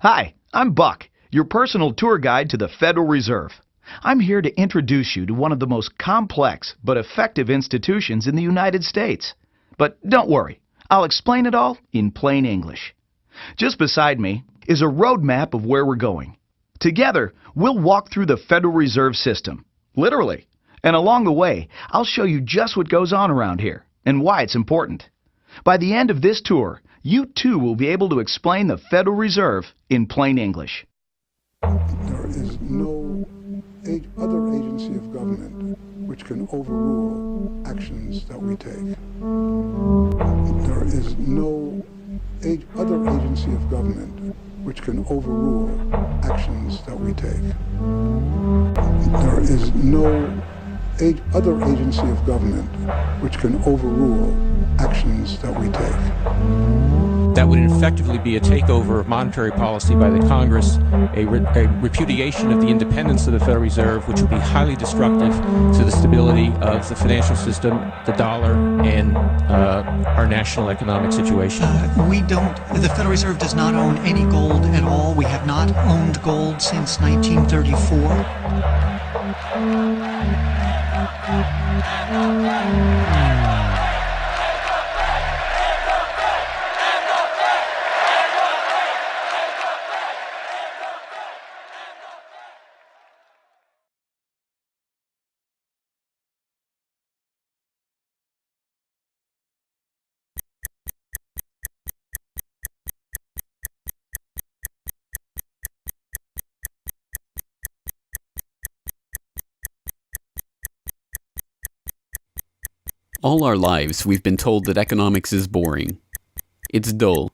Hi, I'm Buck, your personal tour guide to the Federal Reserve. I'm here to introduce you to one of the most complex but effective institutions in the United States. But don't worry, I'll explain it all in plain English. Just beside me is a roadmap of where we're going. Together, we'll walk through the Federal Reserve System, literally. And along the way, I'll show you just what goes on around here and why it's important. By the end of this tour, you too will be able to explain the Federal Reserve in plain English. There is no other agency of government which can overrule actions that we take. There is no other agency of government which can overrule actions that we take. There is no other agency of government which can overrule actions that we take. That would effectively be a takeover of monetary policy by the Congress, a repudiation of the independence of the Federal Reserve, which would be highly destructive to the stability of the financial system, the dollar, and our national economic situation. The Federal Reserve does not own any gold at all. We have not owned gold since 1934. All our lives, we've been told that economics is boring. It's dull.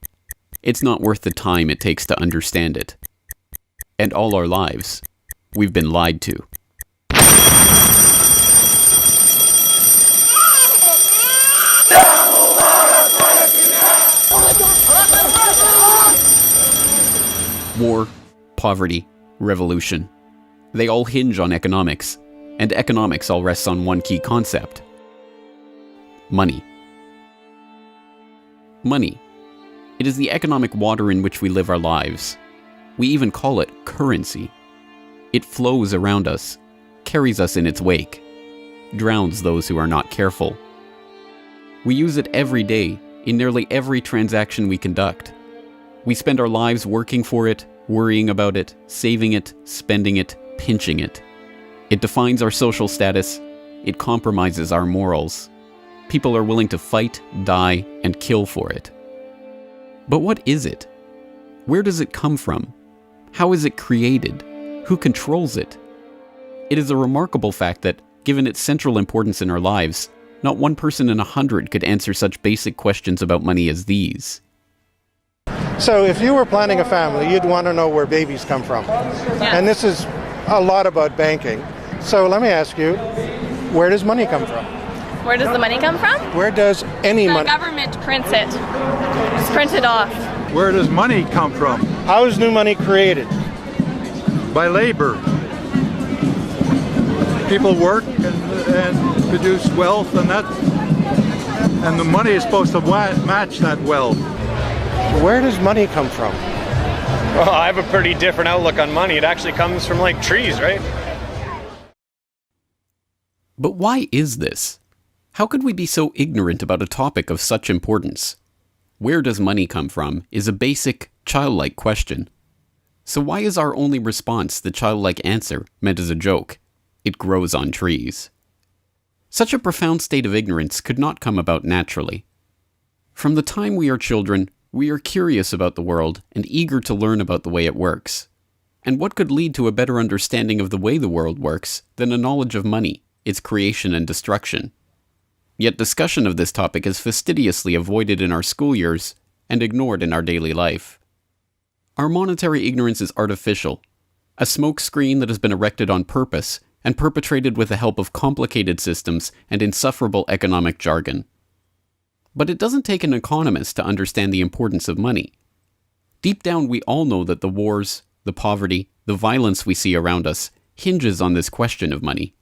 It's not worth the time it takes to understand it. And all our lives, we've been lied to. War, poverty, revolution. They all hinge on economics, and economics all rests on one key concept. Money. Money. It is the economic water in which we live our lives. We even call it currency. It flows around us, carries us in its wake, drowns those who are not careful. We use it every day, in nearly every transaction we conduct. We spend our lives working for it, worrying about it, saving it, spending it, pinching it. It defines our social status. It compromises our morals. People are willing to fight, die, and kill for it. But what is it? Where does it come from? How is it created? Who controls it? It is a remarkable fact that, given its central importance in our lives, not one person in 100 could answer such basic questions about money as these. So if you were planning a family, you'd want to know where babies come from. Yeah. And this is a lot about banking. So let me ask you, where does money come from? Where does the money come from? Where does any money? The government prints it. Just print it off. Where does money come from? How is new money created? By labor. People work and produce wealth, and the money is supposed to match that wealth. Where does money come from? Well, I have a pretty different outlook on money. It actually comes from like trees, right? But why is this? How could we be so ignorant about a topic of such importance? Where does money come from is a basic, childlike question. So why is our only response the childlike answer meant as a joke? It grows on trees. Such a profound state of ignorance could not come about naturally. From the time we are children, we are curious about the world and eager to learn about the way it works. And what could lead to a better understanding of the way the world works than a knowledge of money, its creation and destruction? Yet discussion of this topic is fastidiously avoided in our school years and ignored in our daily life. Our monetary ignorance is artificial, a smokescreen that has been erected on purpose and perpetrated with the help of complicated systems and insufferable economic jargon. But it doesn't take an economist to understand the importance of money. Deep down, we all know that the wars, the poverty, the violence we see around us hinges on this question of money.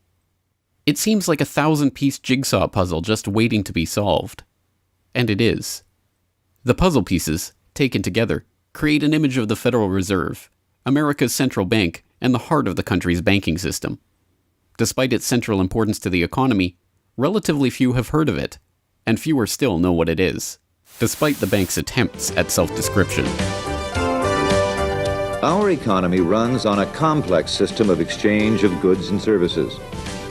It seems like a 1,000-piece jigsaw puzzle just waiting to be solved. And it is. The puzzle pieces, taken together, create an image of the Federal Reserve, America's central bank and the heart of the country's banking system. Despite its central importance to the economy, relatively few have heard of it, and fewer still know what it is, despite the bank's attempts at self-description. Our economy runs on a complex system of exchange of goods and services,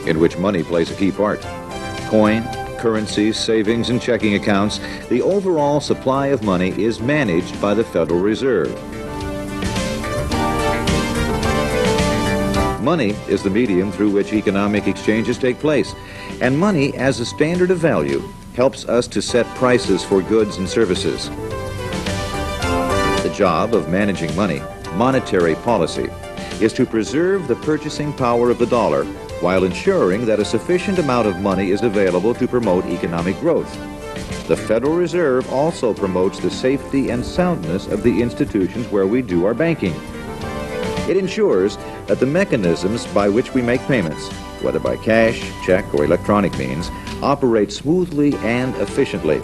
in which money plays a key part. Coin, currencies, savings, and checking accounts, the overall supply of money is managed by the Federal Reserve. Money is the medium through which economic exchanges take place, and money as a standard of value helps us to set prices for goods and services. The job of managing money, monetary policy, is to preserve the purchasing power of the dollar while ensuring that a sufficient amount of money is available to promote economic growth. The Federal Reserve also promotes the safety and soundness of the institutions where we do our banking. It ensures that the mechanisms by which we make payments, whether by cash, check, or electronic means, operate smoothly and efficiently.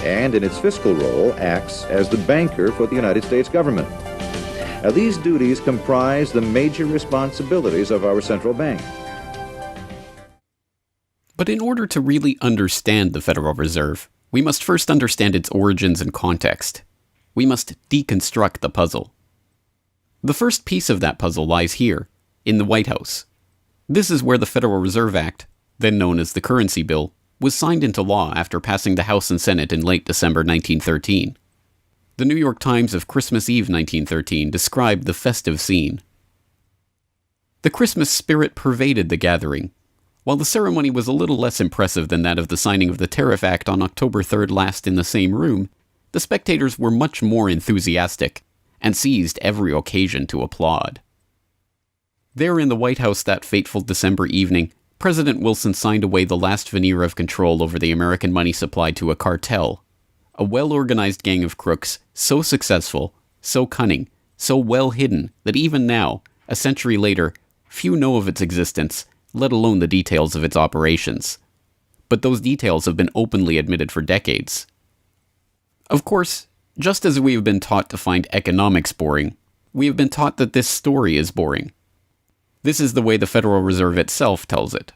And in its fiscal role, acts as the banker for the United States government. Now, these duties comprise the major responsibilities of our central bank. But in order to really understand the Federal Reserve, we must first understand its origins and context. We must deconstruct the puzzle. The first piece of that puzzle lies here, in the White House. This is where the Federal Reserve Act, then known as the Currency Bill, was signed into law after passing the House and Senate in late December 1913. The New York Times of Christmas Eve 1913 described the festive scene. The Christmas spirit pervaded the gathering. While the ceremony was a little less impressive than that of the signing of the Tariff Act on October 3rd last in the same room, the spectators were much more enthusiastic and seized every occasion to applaud. There in the White House that fateful December evening, President Wilson signed away the last veneer of control over the American money supply to a cartel, a well-organized gang of crooks so successful, so cunning, so well hidden that even now, a century later, few know of its existence, let alone the details of its operations. But those details have been openly admitted for decades. Of course, just as we have been taught to find economics boring, we have been taught that this story is boring. This is the way the Federal Reserve itself tells it.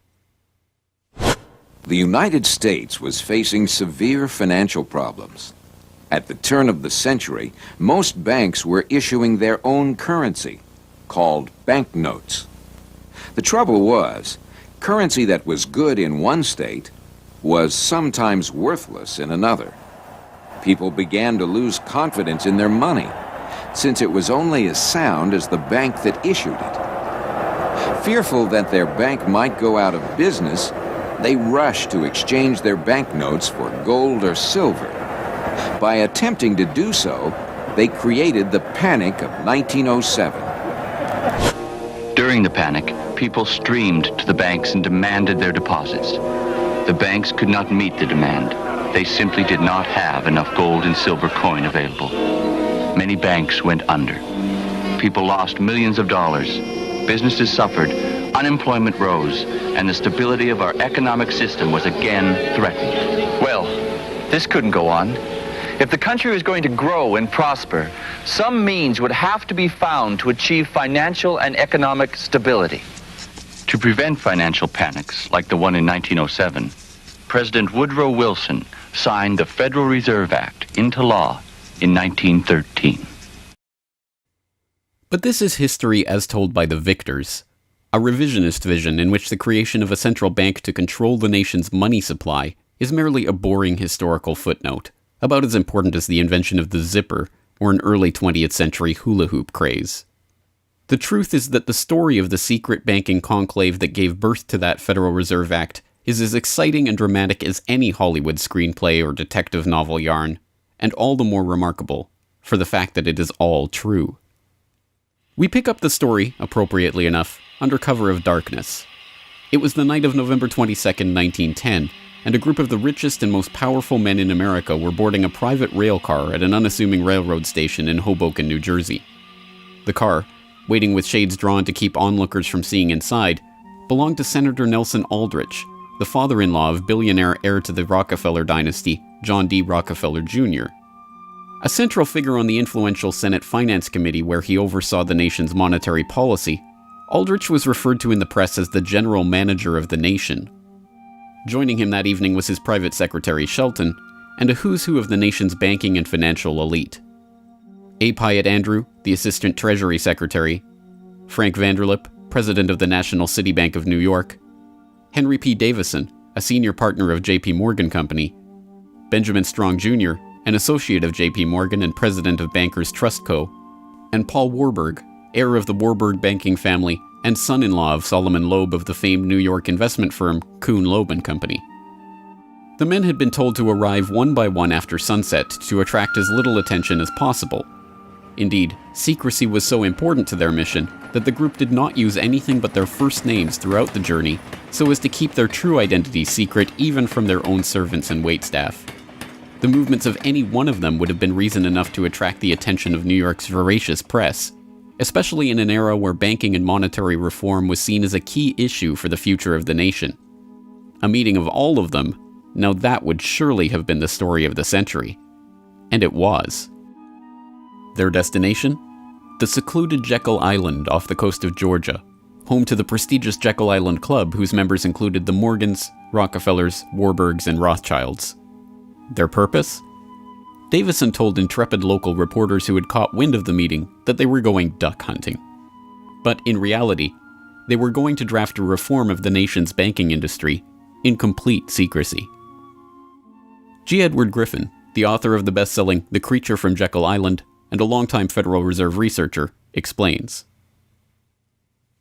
The United States was facing severe financial problems. At the turn of the century, most banks were issuing their own currency, called banknotes. The trouble was, currency that was good in one state was sometimes worthless in another. People began to lose confidence in their money, since it was only as sound as the bank that issued it. Fearful that their bank might go out of business, they rushed to exchange their banknotes for gold or silver. By attempting to do so, they created the Panic of 1907. During the panic, people streamed to the banks and demanded their deposits. The banks could not meet the demand. They simply did not have enough gold and silver coin available. Many banks went under. People lost millions of dollars. Businesses suffered, unemployment rose, and the stability of our economic system was again threatened. Well, this couldn't go on. If the country was going to grow and prosper, some means would have to be found to achieve financial and economic stability. To prevent financial panics like the one in 1907, President Woodrow Wilson signed the Federal Reserve Act into law in 1913. But this is history as told by the victors, a revisionist vision in which the creation of a central bank to control the nation's money supply is merely a boring historical footnote, about as important as the invention of the zipper or an early 20th century hula hoop craze. The truth is that the story of the secret banking conclave that gave birth to that Federal Reserve Act is as exciting and dramatic as any Hollywood screenplay or detective novel yarn, and all the more remarkable for the fact that it is all true. We pick up the story, appropriately enough, under cover of darkness. It was the night of November 22nd, 1910, and a group of the richest and most powerful men in America were boarding a private rail car at an unassuming railroad station in Hoboken, New Jersey. The car, waiting with shades drawn to keep onlookers from seeing inside, belonged to Senator Nelson Aldrich, the father-in-law of billionaire heir to the Rockefeller dynasty, John D. Rockefeller Jr. A central figure on the influential Senate Finance Committee where he oversaw the nation's monetary policy, Aldrich was referred to in the press as the general manager of the nation. Joining him that evening was his private secretary Shelton, and a who's who of the nation's banking and financial elite. A. Pyatt Andrew, the Assistant Treasury Secretary, Frank Vanderlip, President of the National City Bank of New York, Henry P. Davison, a senior partner of J.P. Morgan Company, Benjamin Strong Jr., an associate of J.P. Morgan and president of Bankers Trust Co., and Paul Warburg, heir of the Warburg banking family and son-in-law of Solomon Loeb of the famed New York investment firm Kuhn, Loeb & Company. The men had been told to arrive one by one after sunset to attract as little attention as possible. Indeed, secrecy was so important to their mission that the group did not use anything but their first names throughout the journey so as to keep their true identities secret even from their own servants and waitstaff. The movements of any one of them would have been reason enough to attract the attention of New York's voracious press, especially in an era where banking and monetary reform was seen as a key issue for the future of the nation. A meeting of all of them, now that would surely have been the story of the century. And it was. Their destination? The secluded Jekyll Island off the coast of Georgia, home to the prestigious Jekyll Island Club whose members included the Morgans, Rockefellers, Warburgs, and Rothschilds. Their purpose? Davison told intrepid local reporters who had caught wind of the meeting that they were going duck hunting. But in reality, they were going to draft a reform of the nation's banking industry in complete secrecy. G. Edward Griffin, the author of the best-selling The Creature from Jekyll Island and a longtime Federal Reserve researcher, explains.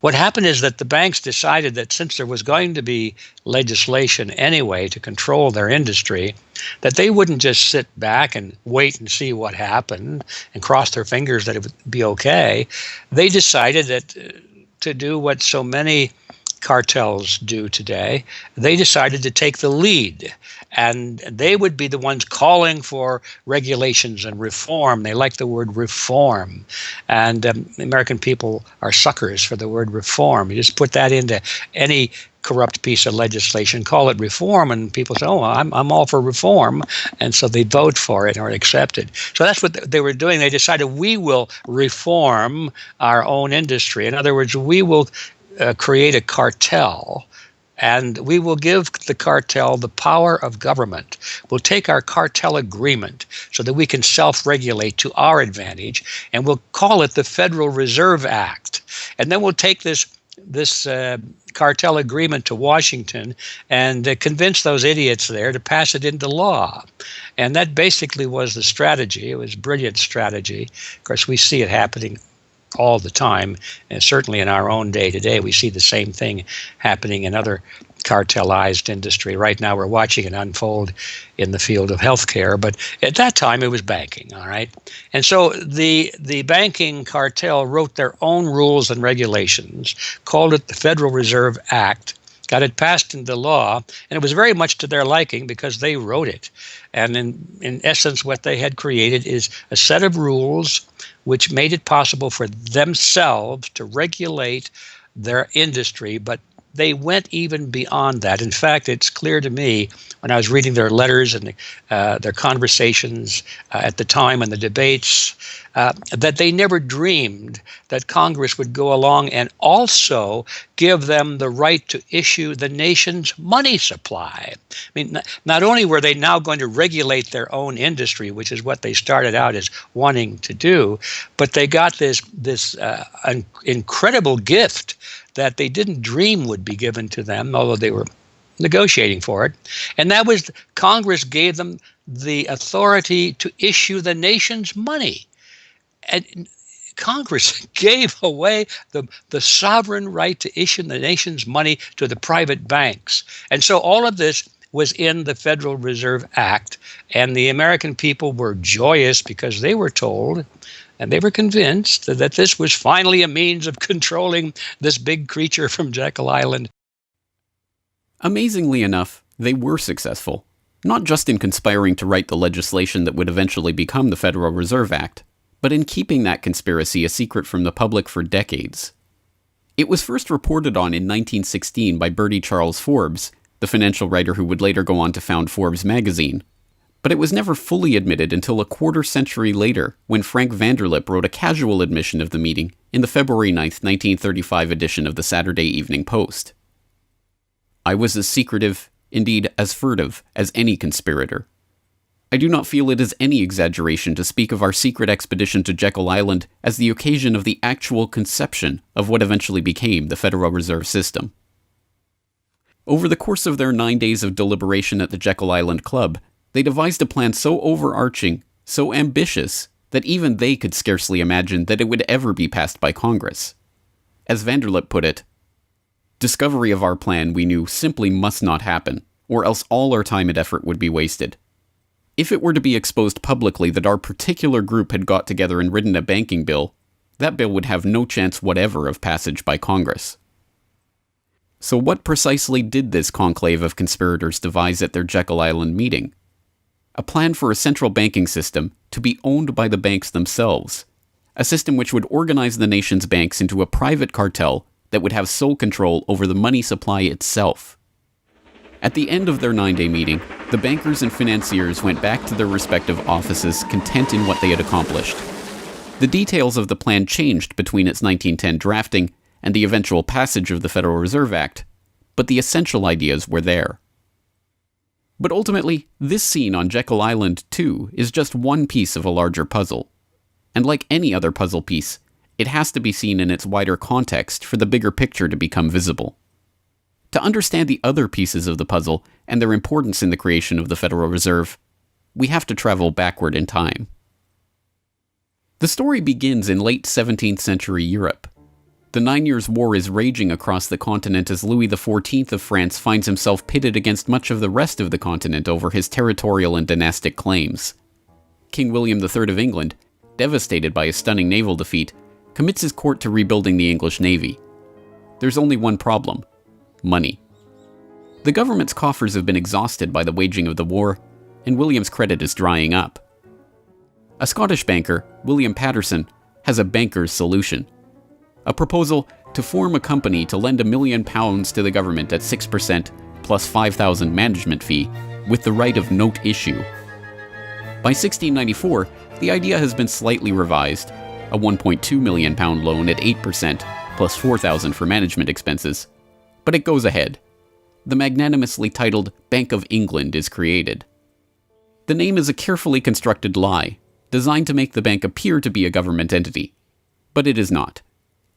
What happened is that the banks decided that since there was going to be legislation anyway to control their industry, that they wouldn't just sit back and wait and see what happened and cross their fingers that it would be okay. They decided that to do what so many cartels do today, they decided to take the lead, and they would be the ones calling for regulations and reform. They like the word reform, and American people are suckers for the word reform. You just put that into any corrupt piece of legislation, call it reform, and people say, oh, I'm all for reform, and so they vote for it or accept it. So that's what they were doing. They decided we will reform our own industry. In other words, we will create a cartel, and we will give the cartel the power of government. We'll take our cartel agreement so that we can self-regulate to our advantage, and we'll call it the Federal Reserve Act. And then we'll take this cartel agreement to Washington and convince those idiots there to pass it into law. And that basically was the strategy. It was a brilliant strategy. Of course, we see it happening all the time, and certainly in our own day today, we see the same thing happening in other cartelized industry. Right now, we're watching it unfold in the field of healthcare, but at that time, it was banking, all right? And so the banking cartel wrote their own rules and regulations, called it the Federal Reserve Act, got it passed into law, and it was very much to their liking because they wrote it. And in essence, what they had created is a set of rules which made it possible for themselves to regulate their industry, but they went even beyond that. In fact, it's clear to me when I was reading their letters and their conversations at the time and the debates that they never dreamed that Congress would go along and also give them the right to issue the nation's money supply. I mean, not only were they now going to regulate their own industry, which is what they started out as wanting to do, but they got this incredible gift that they didn't dream would be given to them, although they were negotiating for it. And that was Congress gave them the authority to issue the nation's money. And Congress gave away the sovereign right to issue the nation's money to the private banks. And so all of this was in the Federal Reserve Act, and the American people were joyous because they were told and they were convinced that this was finally a means of controlling this big creature from Jekyll Island. Amazingly enough, they were successful, not just in conspiring to write the legislation that would eventually become the Federal Reserve Act, but in keeping that conspiracy a secret from the public for decades. It was first reported on in 1916 by Bertie Charles Forbes, the financial writer who would later go on to found Forbes magazine. But it was never fully admitted until a quarter century later, when Frank Vanderlip wrote a casual admission of the meeting in the February 9th, 1935 edition of the Saturday Evening Post. I was as secretive, indeed as furtive, as any conspirator. I do not feel it is any exaggeration to speak of our secret expedition to Jekyll Island as the occasion of the actual conception of what eventually became the Federal Reserve System. Over the course of their 9 days of deliberation at the Jekyll Island Club, they devised a plan so overarching, so ambitious, that even they could scarcely imagine that it would ever be passed by Congress. As Vanderlip put it, "Discovery of our plan, we knew, simply must not happen, or else all our time and effort would be wasted. If it were to be exposed publicly that our particular group had got together and written a banking bill, that bill would have no chance whatever of passage by Congress." So what precisely did this conclave of conspirators devise at their Jekyll Island meeting? A plan for a central banking system to be owned by the banks themselves, a system which would organize the nation's banks into a private cartel that would have sole control over the money supply itself. At the end of their 9-day meeting, the bankers and financiers went back to their respective offices content in what they had accomplished. The details of the plan changed between its 1910 drafting and the eventual passage of the Federal Reserve Act, but the essential ideas were there. But ultimately, this scene on Jekyll Island, too, is just one piece of a larger puzzle. And like any other puzzle piece, it has to be seen in its wider context for the bigger picture to become visible. To understand the other pieces of the puzzle and their importance in the creation of the Federal Reserve, we have to travel backward in time. The story begins in late 17th century Europe. The 9 Years' War is raging across the continent as Louis XIV of France finds himself pitted against much of the rest of the continent over his territorial and dynastic claims. King William III of England, devastated by a stunning naval defeat, commits his court to rebuilding the English navy. There's only one problem: money. The government's coffers have been exhausted by the waging of the war, and William's credit is drying up. A Scottish banker, William Patterson, has a banker's solution. A proposal to form a company to lend £1 million to the government at 6% plus $5,000 management fee, with the right of note issue. By 1694, the idea has been slightly revised, a £1.2 million loan at 8% plus $4,000 for management expenses. But it goes ahead. The magnanimously titled Bank of England is created. The name is a carefully constructed lie, designed to make the bank appear to be a government entity. But it is not.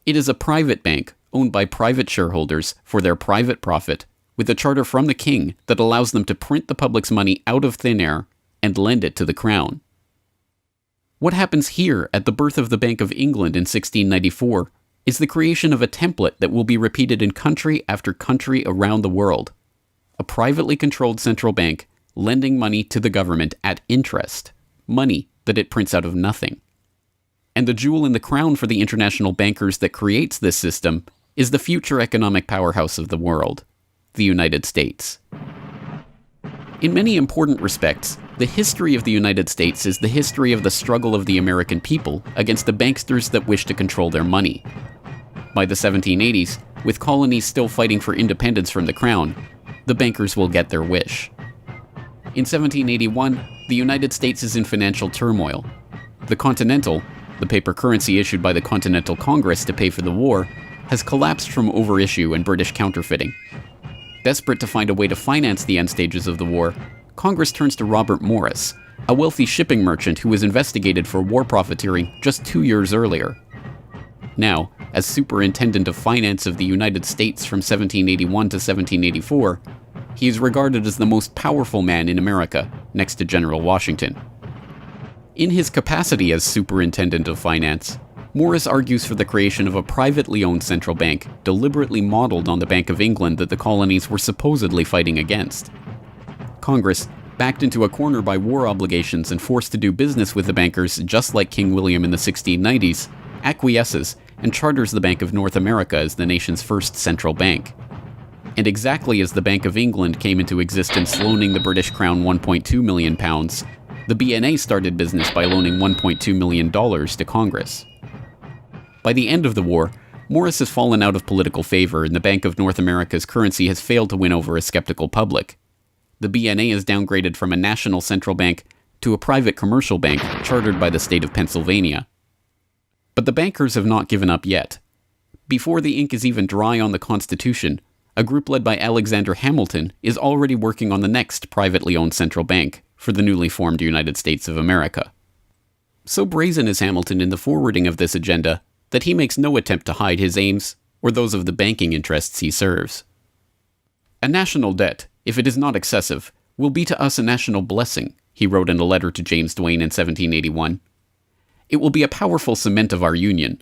It is a private bank owned by private shareholders for their private profit, with a charter from the king that allows them to print the public's money out of thin air and lend it to the crown. What happens here at the birth of the Bank of England in 1694 is the creation of a template that will be repeated in country after country around the world. A privately controlled central bank lending money to the government at interest, money that it prints out of nothing. And the jewel in the crown for the international bankers that creates this system is the future economic powerhouse of the world, the United States. In many important respects, the history of the United States is the history of the struggle of the American people against the banksters that wish to control their money. By the 1780s, with colonies still fighting for independence from the crown, the bankers will get their wish. In 1781, the United States is in financial turmoil. The Continental, the paper currency issued by the Continental Congress to pay for the war, has collapsed from overissue and British counterfeiting. Desperate to find a way to finance the end stages of the war, Congress turns to Robert Morris, a wealthy shipping merchant who was investigated for war profiteering just 2 years earlier. Now, as Superintendent of Finance of the United States from 1781 to 1784, he is regarded as the most powerful man in America, next to General Washington. In his capacity as Superintendent of Finance, Morris argues for the creation of a privately owned central bank deliberately modeled on the Bank of England that the colonies were supposedly fighting against. Congress, backed into a corner by war obligations and forced to do business with the bankers just like King William in the 1690s, acquiesces and charters the Bank of North America as the nation's first central bank. And exactly as the Bank of England came into existence loaning the British Crown £1.2 million, the BNA started business by loaning $1.2 million to Congress. By the end of the war, Morris has fallen out of political favor and the Bank of North America's currency has failed to win over a skeptical public. the BNA is downgraded from a national central bank to a private commercial bank chartered by the state of Pennsylvania. But the bankers have not given up yet. Before the ink is even dry on the Constitution, a group led by Alexander Hamilton is already working on the next privately owned central bank for the newly formed United States of America. So brazen is Hamilton in the forwarding of this agenda that he makes no attempt to hide his aims or those of the banking interests he serves. A national debt, if it is not excessive, will be to us a national blessing, he wrote in a letter to James Duane in 1781. It will be a powerful cement of our union.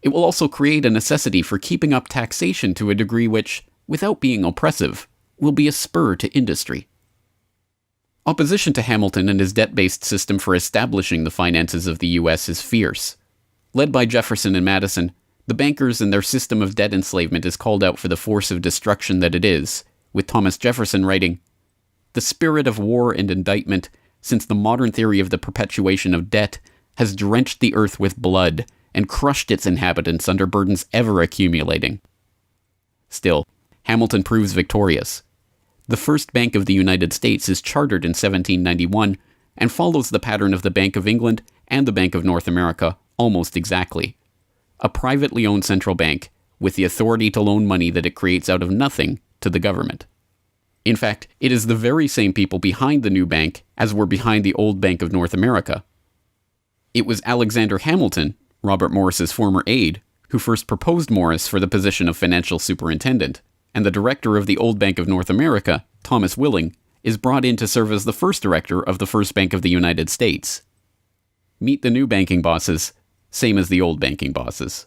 It will also create a necessity for keeping up taxation to a degree which, without being oppressive, will be a spur to industry. Opposition to Hamilton and his debt-based system for establishing the finances of the U.S. is fierce. Led by Jefferson and Madison, the bankers and their system of debt enslavement is called out for the force of destruction that it is, with Thomas Jefferson writing, "The spirit of war and indictment, since the modern theory of the perpetuation of debt, has drenched the earth with blood and crushed its inhabitants under burdens ever accumulating." Still, Hamilton proves victorious. The first Bank of the United States is chartered in 1791 and follows the pattern of the Bank of England and the Bank of North America almost exactly. A privately owned central bank with the authority to loan money that it creates out of nothing to the government. In fact, it is the very same people behind the new bank as were behind the old Bank of North America. It was Alexander Hamilton, Robert Morris's former aide, who first proposed Morris for the position of financial superintendent, and the director of the old Bank of North America, Thomas Willing, is brought in to serve as the first director of the First Bank of the United States. Meet the new banking bosses, same as the old banking bosses.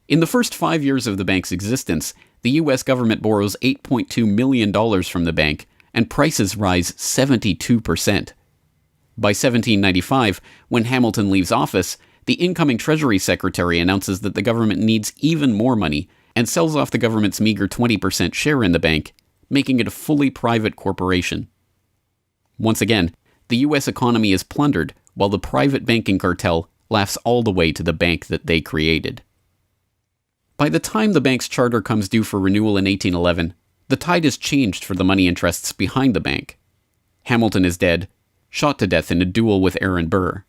In the first 5 years of the bank's existence, the U.S. government borrows $8.2 million from the bank, and prices rise 72%. By 1795, when Hamilton leaves office, the incoming Treasury Secretary announces that the government needs even more money and sells off the government's meager 20% share in the bank, making it a fully private corporation. Once again, the U.S. economy is plundered while the private banking cartel laughs all the way to the bank that they created. By the time the bank's charter comes due for renewal in 1811, the tide has changed for the money interests behind the bank. Hamilton is dead, shot to death in a duel with Aaron Burr.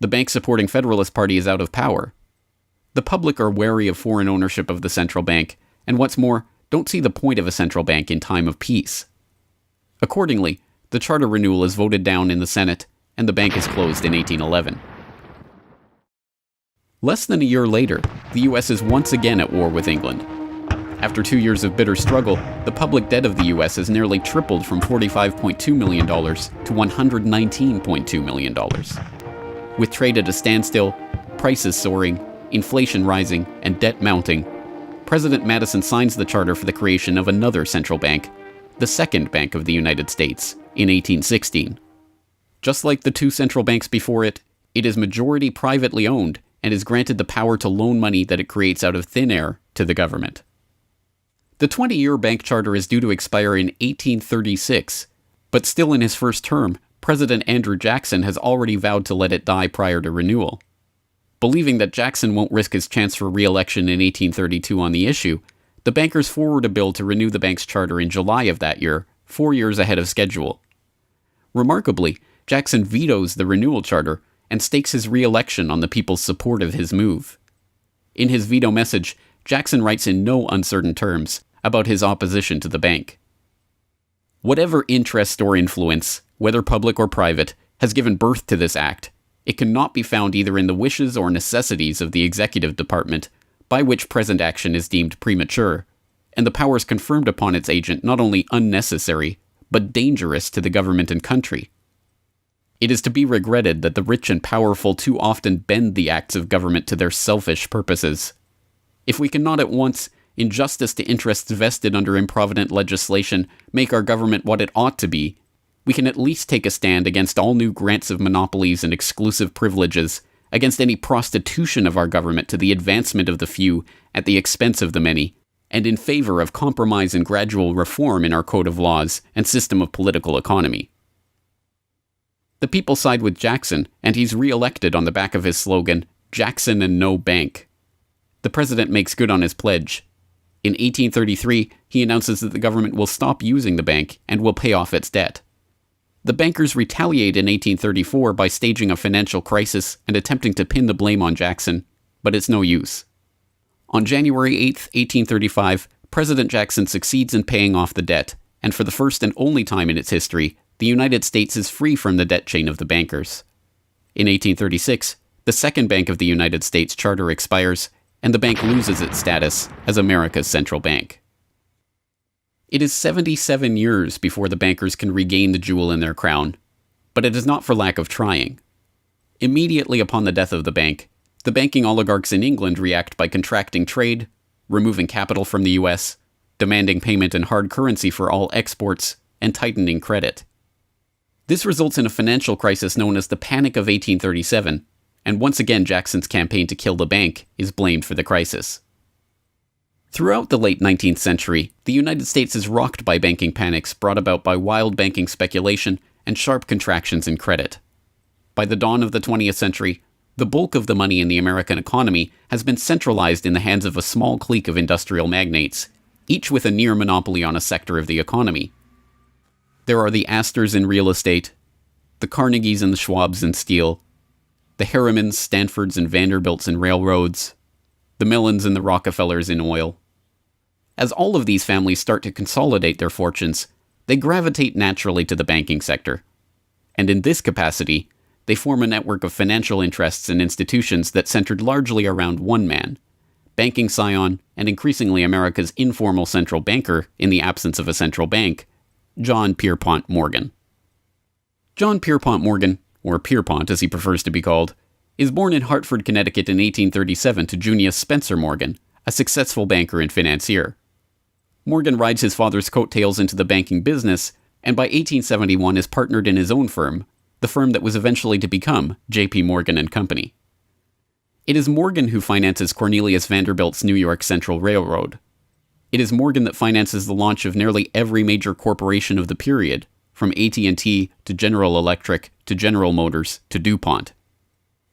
The bank-supporting Federalist Party is out of power. The public are wary of foreign ownership of the central bank, and what's more, don't see the point of a central bank in time of peace. Accordingly, the charter renewal is voted down in the Senate, and the bank is closed in 1811. Less than a year later, the U.S. is once again at war with England. After 2 years of bitter struggle, the public debt of the U.S. has nearly tripled from $45.2 million to $119.2 million. With trade at a standstill, prices soaring, inflation rising, and debt mounting, President Madison signs the charter for the creation of another central bank, the Second Bank of the United States, in 1816. Just like the two central banks before it, it is majority privately owned and is granted the power to loan money that it creates out of thin air to the government. The 20-year bank charter is due to expire in 1836, but still in his first term, President Andrew Jackson has already vowed to let it die prior to renewal. Believing that Jackson won't risk his chance for re-election in 1832 on the issue, the bankers forward a bill to renew the bank's charter in July of that year, 4 years ahead of schedule. Remarkably, Jackson vetoes the renewal charter and stakes his re-election on the people's support of his move. In his veto message, Jackson writes in no uncertain terms about his opposition to the bank. Whatever interest or influence, whether public or private, has given birth to this act, it cannot be found either in the wishes or necessities of the executive department, by which present action is deemed premature, and the powers conferred upon its agent not only unnecessary, but dangerous to the government and country. It is to be regretted that the rich and powerful too often bend the acts of government to their selfish purposes. If we cannot at once, in justice to interests vested under improvident legislation, make our government what it ought to be, we can at least take a stand against all new grants of monopolies and exclusive privileges, against any prostitution of our government to the advancement of the few at the expense of the many, and in favor of compromise and gradual reform in our code of laws and system of political economy. The people side with Jackson, and he's re-elected on the back of his slogan, "Jackson and no bank." The president makes good on his pledge. In 1833, he announces that the government will stop using the bank and will pay off its debt. The bankers retaliate in 1834 by staging a financial crisis and attempting to pin the blame on Jackson, but it's no use. On January 8, 1835, President Jackson succeeds in paying off the debt, and for the first and only time in its history, the United States is free from the debt chain of the bankers. In 1836, the Second Bank of the United States charter expires, and the bank loses its status as America's central bank. It is 77 years before the bankers can regain the jewel in their crown, but it is not for lack of trying. Immediately upon the death of the bank, the banking oligarchs in England react by contracting trade, removing capital from the US, demanding payment in hard currency for all exports, and tightening credit. This results in a financial crisis known as the Panic of 1837, and once again Jackson's campaign to kill the bank is blamed for the crisis. Throughout the late 19th century, the United States is rocked by banking panics brought about by wild banking speculation and sharp contractions in credit. By the dawn of the 20th century, the bulk of the money in the American economy has been centralized in the hands of a small clique of industrial magnates, each with a near monopoly on a sector of the economy. There are the Astors in real estate, the Carnegies and the Schwabs in steel, the Harrimans, Stanfords, and Vanderbilts in railroads, the Millens and the Rockefellers in oil. As all of these families start to consolidate their fortunes, they gravitate naturally to the banking sector. And in this capacity, they form a network of financial interests and institutions that centered largely around one man, banking scion and increasingly America's informal central banker in the absence of a central bank, John Pierpont Morgan. John Pierpont Morgan, or Pierpont as he prefers to be called, is born in Hartford, Connecticut in 1837 to Junius Spencer Morgan, a successful banker and financier. Morgan rides his father's coattails into the banking business, and by 1871 is partnered in his own firm, the firm that was eventually to become J.P. Morgan and Company. It is Morgan who finances Cornelius Vanderbilt's New York Central Railroad. It is Morgan that finances the launch of nearly every major corporation of the period, from AT&T to General Electric to General Motors to DuPont.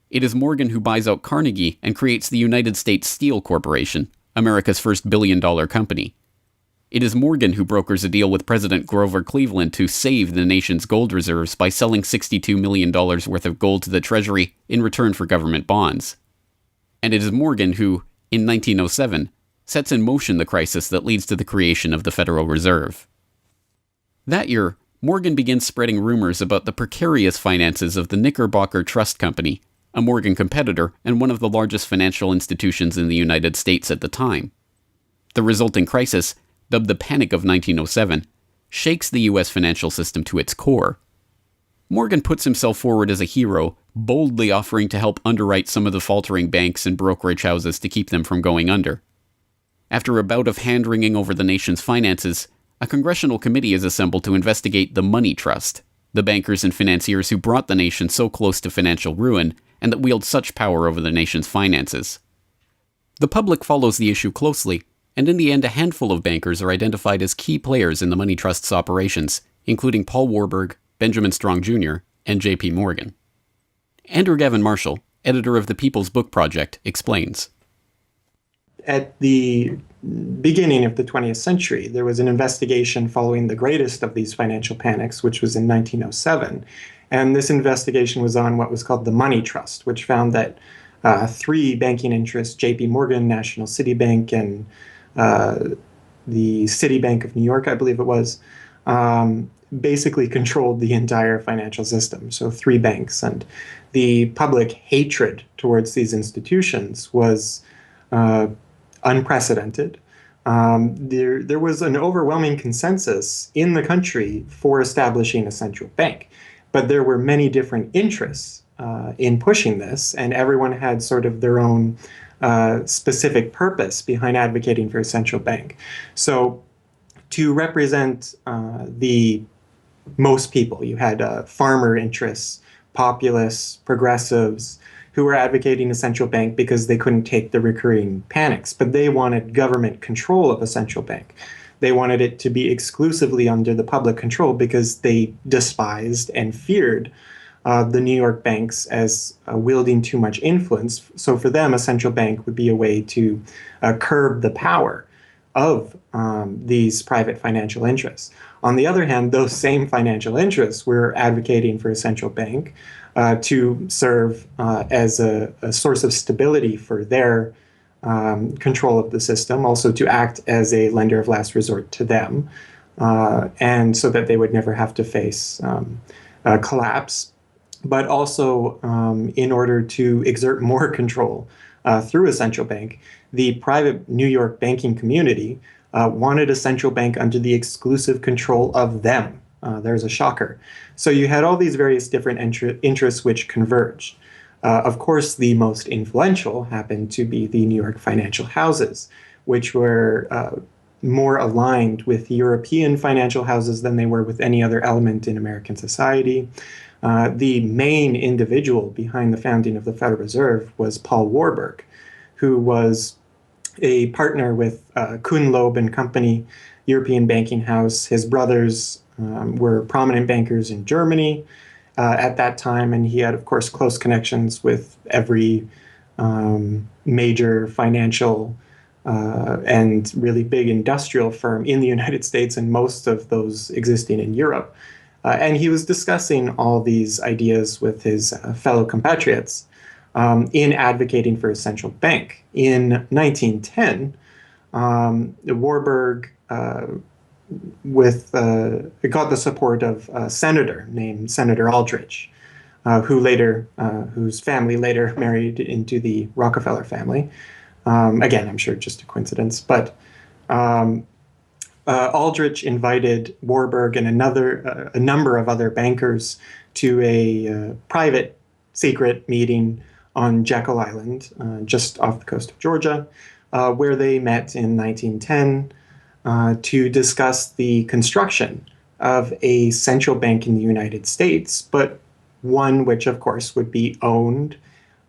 It is Morgan who buys out Carnegie and creates the United States Steel Corporation, America's first billion-dollar company. It is Morgan who brokers a deal with President Grover Cleveland to save the nation's gold reserves by selling $62 million worth of gold to the Treasury in return for government bonds. And it is Morgan who, in 1907, sets in motion the crisis that leads to the creation of the Federal Reserve. That year, Morgan begins spreading rumors about the precarious finances of the Knickerbocker Trust Company, a Morgan competitor and one of the largest financial institutions in the United States at the time. The resulting crisis, dubbed the Panic of 1907, shakes the U.S. financial system to its core. Morgan puts himself forward as a hero, boldly offering to help underwrite some of the faltering banks and brokerage houses to keep them from going under. After a bout of hand-wringing over the nation's finances, a congressional committee is assembled to investigate the Money Trust, the bankers and financiers who brought the nation so close to financial ruin and that wield such power over the nation's finances. The public follows the issue closely, and in the end a handful of bankers are identified as key players in the Money Trust's operations, including Paul Warburg, Benjamin Strong Jr., and J.P. Morgan. Andrew Gavin Marshall, editor of the People's Book Project, explains. At the beginning of the 20th century, there was an investigation following the greatest of these financial panics, which was in 1907. And this investigation was on what was called the Money Trust, which found that three banking interests, J.P. Morgan, National City Bank, and the Citibank of New York, I believe it was, basically controlled the entire financial system. So three banks. And the public hatred towards these institutions was unprecedented. There was an overwhelming consensus in the country for establishing a central bank. But there were many different interests in pushing this, and everyone had sort of their own specific purpose behind advocating for a central bank. So to represent the most people, you had farmer interests, populists, progressives, who were advocating a central bank because they couldn't take the recurring panics, but they wanted government control of a central bank. They wanted it to be exclusively under the public control because they despised and feared the New York banks as wielding too much influence. So for them, a central bank would be a way to curb the power of these private financial interests. On the other hand, those same financial interests were advocating for a central bank to serve as a source of stability for their control of the system, also to act as a lender of last resort to them, and so that they would never have to face collapse, but also in order to exert more control through a central bank. The private New York banking community wanted a central bank under the exclusive control of them. There's a shocker. So you had all these various different interests which converged. Of course, the most influential happened to be the New York financial houses, which were more aligned with European financial houses than they were with any other element in American society. The main individual behind the founding of the Federal Reserve was Paul Warburg, who was a partner with Kuhn, Loeb and Company, European banking house. His brothers were prominent bankers in Germany at that time, and he had, of course, close connections with every major financial and really big industrial firm in the United States, and most of those existing in Europe. And he was discussing all these ideas with his fellow compatriots in advocating for a central bank. In 1910, Warburg got the support of a senator named Senator Aldrich, whose family later married into the Rockefeller family. Again, I'm sure just a coincidence, but Aldrich invited Warburg and a number of other bankers to a private, secret meeting on Jekyll Island, just off the coast of Georgia, where they met in 1910 to discuss the construction of a central bank in the United States, but one which, of course, would be owned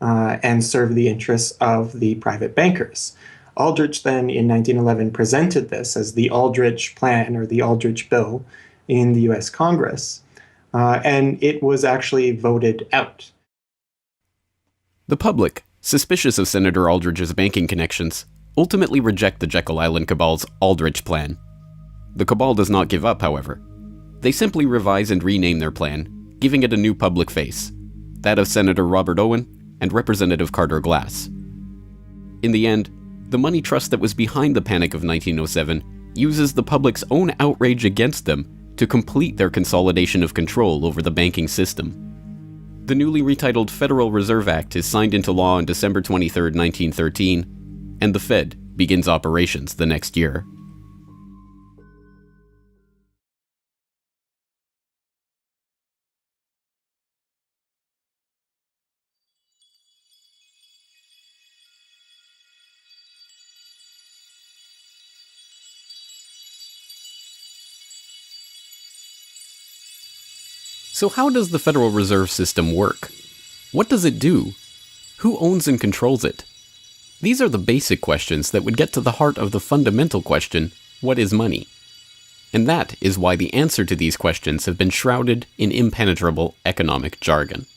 and serve the interests of the private bankers. Aldrich then, in 1911, presented this as the Aldrich Plan or the Aldrich Bill in the U.S. Congress, and it was actually voted out. The public, suspicious of Senator Aldrich's banking connections, ultimately reject the Jekyll Island Cabal's Aldrich Plan. The Cabal does not give up, however. They simply revise and rename their plan, giving it a new public face, that of Senator Robert Owen and Representative Carter Glass. In the end, the money trust that was behind the Panic of 1907 uses the public's own outrage against them to complete their consolidation of control over the banking system. The newly retitled Federal Reserve Act is signed into law on December 23, 1913, and the Fed begins operations the next year. So how does the Federal Reserve System work? What does it do? Who owns and controls it? These are the basic questions that would get to the heart of the fundamental question, what is money? And that is why the answer to these questions have been shrouded in impenetrable economic jargon.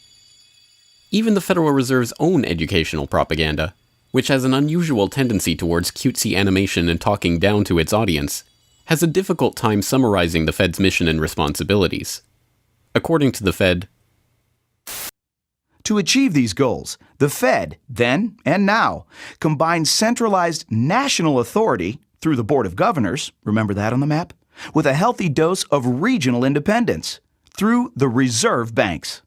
Even the Federal Reserve's own educational propaganda, which has an unusual tendency towards cutesy animation and talking down to its audience, has a difficult time summarizing the Fed's mission and responsibilities. According to the Fed, to achieve these goals, the Fed, then and now, combines centralized national authority through the Board of Governors, remember that on the map, with a healthy dose of regional independence through the reserve banks.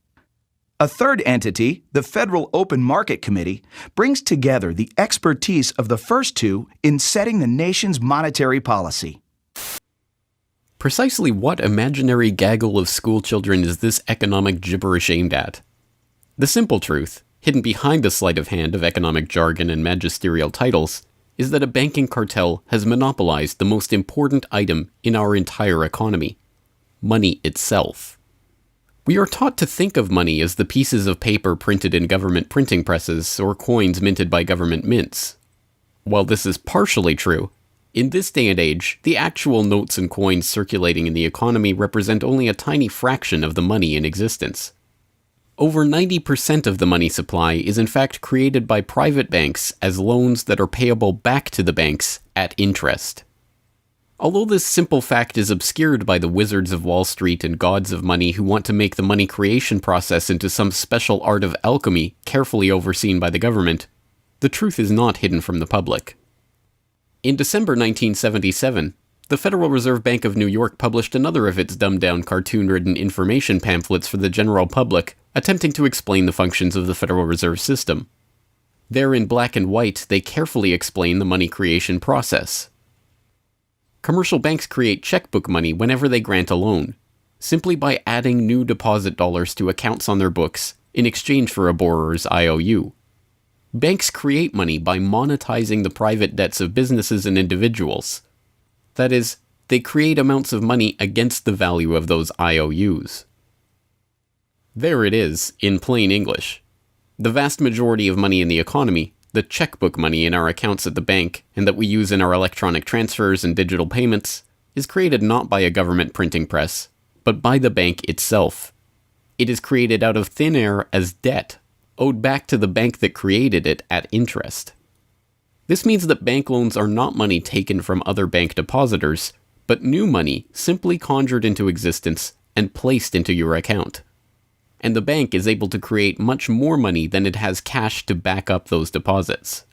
A third entity, the Federal Open Market Committee, brings together the expertise of the first two in setting the nation's monetary policy. Precisely what imaginary gaggle of schoolchildren is this economic gibberish aimed at? The simple truth, hidden behind the sleight of hand of economic jargon and magisterial titles, is that a banking cartel has monopolized the most important item in our entire economy: money itself. We are taught to think of money as the pieces of paper printed in government printing presses or coins minted by government mints. While this is partially true, in this day and age, the actual notes and coins circulating in the economy represent only a tiny fraction of the money in existence. Over 90% of the money supply is in fact created by private banks as loans that are payable back to the banks at interest. Although this simple fact is obscured by the wizards of Wall Street and gods of money who want to make the money creation process into some special art of alchemy carefully overseen by the government, the truth is not hidden from the public. In December 1977, the Federal Reserve Bank of New York published another of its dumbed-down cartoon-ridden information pamphlets for the general public, attempting to explain the functions of the Federal Reserve System. There in black and white, they carefully explain the money creation process. Commercial banks create checkbook money whenever they grant a loan, simply by adding new deposit dollars to accounts on their books in exchange for a borrower's IOU. Banks create money by monetizing the private debts of businesses and individuals. That is, they create amounts of money against the value of those IOUs. There it is, in plain English. The vast majority of money in the economy, the checkbook money in our accounts at the bank and that we use in our electronic transfers and digital payments, is created not by a government printing press, but by the bank itself. It is created out of thin air as debt, owed back to the bank that created it at interest. This means that bank loans are not money taken from other bank depositors, but new money simply conjured into existence and placed into your account. And the bank is able to create much more money than it has cash to back up those deposits.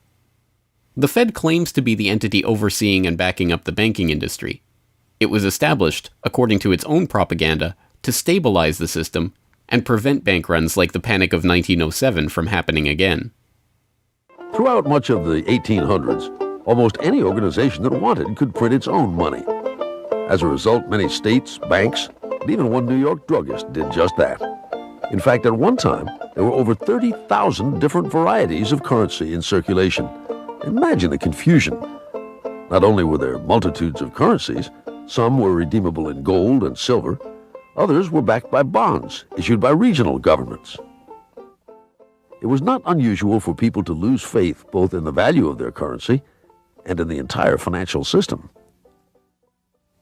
The Fed claims to be the entity overseeing and backing up the banking industry. It was established, according to its own propaganda, to stabilize the system and prevent bank runs like the Panic of 1907 from happening again. Throughout much of the 1800s, almost any organization that wanted could print its own money. As a result, many states, banks, and even one New York druggist did just that. In fact, at one time, there were over 30,000 different varieties of currency in circulation. Imagine the confusion. Not only were there multitudes of currencies, some were redeemable in gold and silver, others were backed by bonds issued by regional governments. It was not unusual for people to lose faith both in the value of their currency and in the entire financial system.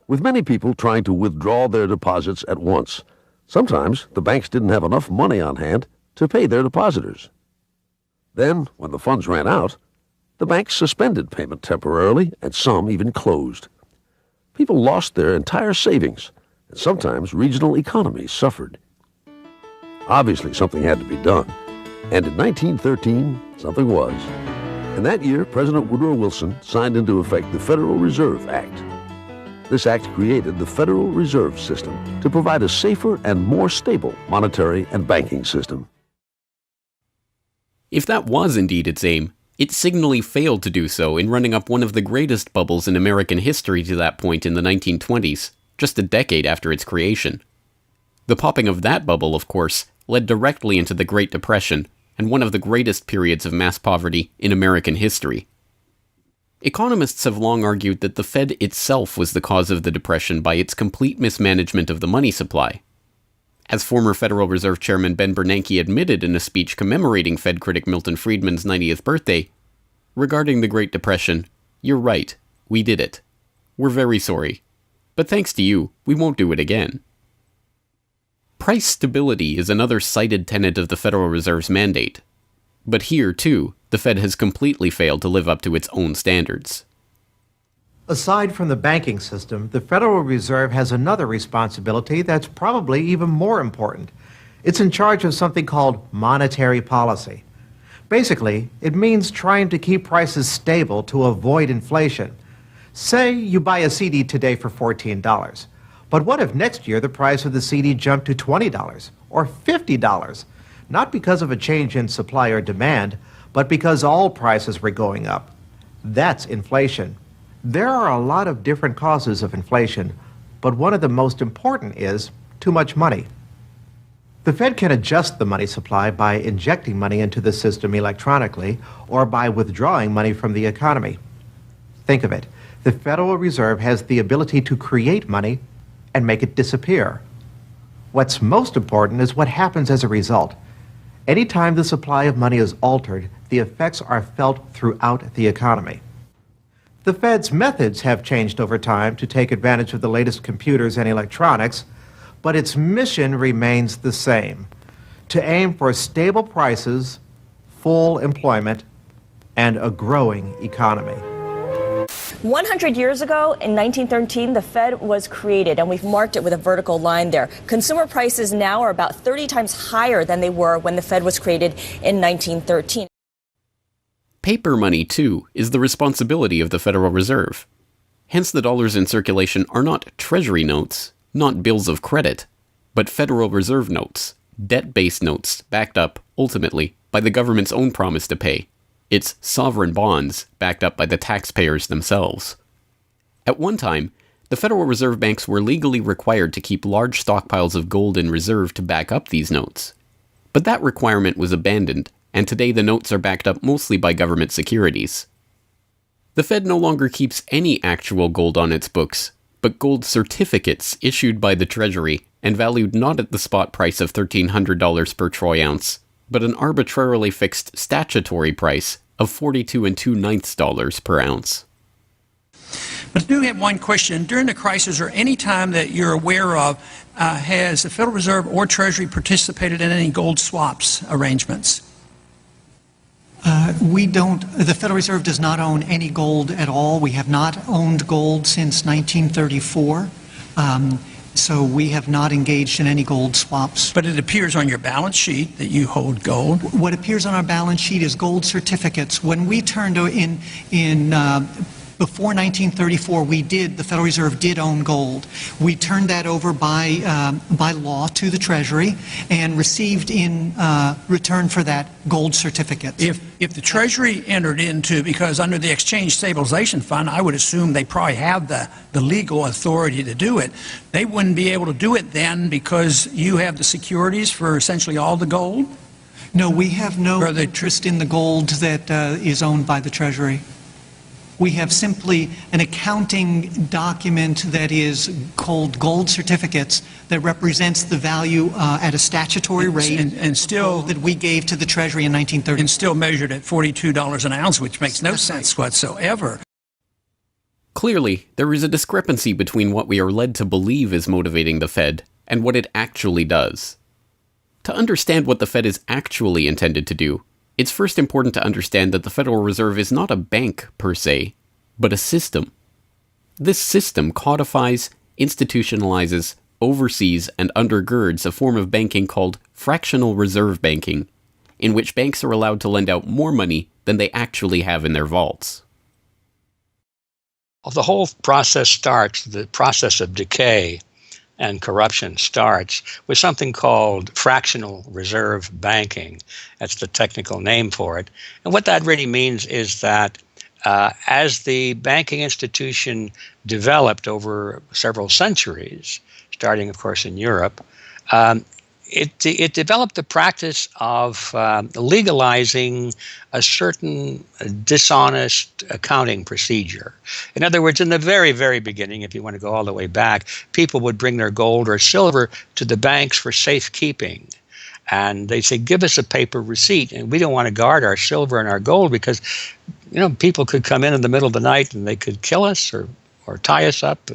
With many people trying to withdraw their deposits at once, sometimes the banks didn't have enough money on hand to pay their depositors. Then, when the funds ran out, the banks suspended payment temporarily and some even closed. People lost their entire savings, and sometimes regional economies suffered. Obviously, something had to be done. And in 1913, something was. In that year, President Woodrow Wilson signed into effect the Federal Reserve Act. This act created the Federal Reserve System to provide a safer and more stable monetary and banking system. If that was indeed its aim, it signally failed to do so in running up one of the greatest bubbles in American history to that point in the 1920s, just a decade after its creation. The popping of that bubble, of course, led directly into the Great Depression and one of the greatest periods of mass poverty in American history. Economists have long argued that the Fed itself was the cause of the Depression by its complete mismanagement of the money supply. As former Federal Reserve Chairman Ben Bernanke admitted in a speech commemorating Fed critic Milton Friedman's 90th birthday, regarding the Great Depression, "You're right, we did it. We're very sorry. But thanks to you, we won't do it again." Price stability is another cited tenet of the Federal Reserve's mandate. But here, too, the Fed has completely failed to live up to its own standards. Aside from the banking system, the Federal Reserve has another responsibility that's probably even more important. It's in charge of something called monetary policy. Basically, it means trying to keep prices stable to avoid inflation. Say you buy a CD today for $14. But what if next year the price of the CD jumped to $20 or $50? Not because of a change in supply or demand, but because all prices were going up. That's inflation. There are a lot of different causes of inflation, but one of the most important is too much money. The Fed can adjust the money supply by injecting money into the system electronically or by withdrawing money from the economy. Think of it. The Federal Reserve has the ability to create money and make it disappear. What's most important is what happens as a result. Anytime the supply of money is altered, the effects are felt throughout the economy. The Fed's methods have changed over time to take advantage of the latest computers and electronics, but its mission remains the same: to aim for stable prices, full employment, and a growing economy. 100 years ago, in 1913, the Fed was created, and we've marked it with a vertical line there. Consumer prices now are about 30 times higher than they were when the Fed was created in 1913. Paper money, too, is the responsibility of the Federal Reserve. Hence, the dollars in circulation are not Treasury notes, not bills of credit, but Federal Reserve notes, debt-based notes backed up, ultimately, by the government's own promise to pay. It's sovereign bonds backed up by the taxpayers themselves. At one time, the Federal Reserve banks were legally required to keep large stockpiles of gold in reserve to back up these notes. But that requirement was abandoned, and today the notes are backed up mostly by government securities. The Fed no longer keeps any actual gold on its books, but gold certificates issued by the Treasury and valued not at the spot price of $1,300 per troy ounce, but an arbitrarily fixed statutory price of $42 2/9 per ounce. But I do have one question. During the crisis or any time that you're aware of, has the Federal Reserve or Treasury participated in any gold swaps arrangements? We don't. The Federal Reserve does not own any gold at all. We have not owned gold since 1934. So we have not engaged in any gold swaps. But it appears on your balance sheet that you hold gold. What appears on our balance sheet is gold certificates. When we turned before 1934, the Federal Reserve did own gold. We turned that over by law to the Treasury and received in return for that gold certificates. If the Treasury entered into, because under the Exchange Stabilization Fund, I would assume they probably have the legal authority to do it, they wouldn't be able to do it then because you have the securities for essentially all the gold? No, we have no interest in the gold that is owned by the Treasury. We have simply an accounting document that is called gold certificates that represents the value at a statutory rate and still that we gave to the Treasury in 1930. And still measured at $42 an ounce, which makes no sense whatsoever. Clearly, there is a discrepancy between what we are led to believe is motivating the Fed and what it actually does. To understand what the Fed is actually intended to do, it's first important to understand that the Federal Reserve is not a bank per se, but a system. This system codifies, institutionalizes, oversees, and undergirds a form of banking called fractional reserve banking, in which banks are allowed to lend out more money than they actually have in their vaults. The whole process starts, the process of decay and corruption starts with something called fractional reserve banking. That's the technical name for it. And what that really means is that as the banking institution developed over several centuries, starting, of course, in Europe, it developed the practice of legalizing a certain dishonest accounting procedure. In other words, in the very, very beginning, if you want to go all the way back, people would bring their gold or silver to the banks for safekeeping. And they'd say, give us a paper receipt. And we don't want to guard our silver and our gold because, people could come in the middle of the night and they could kill us or tie us up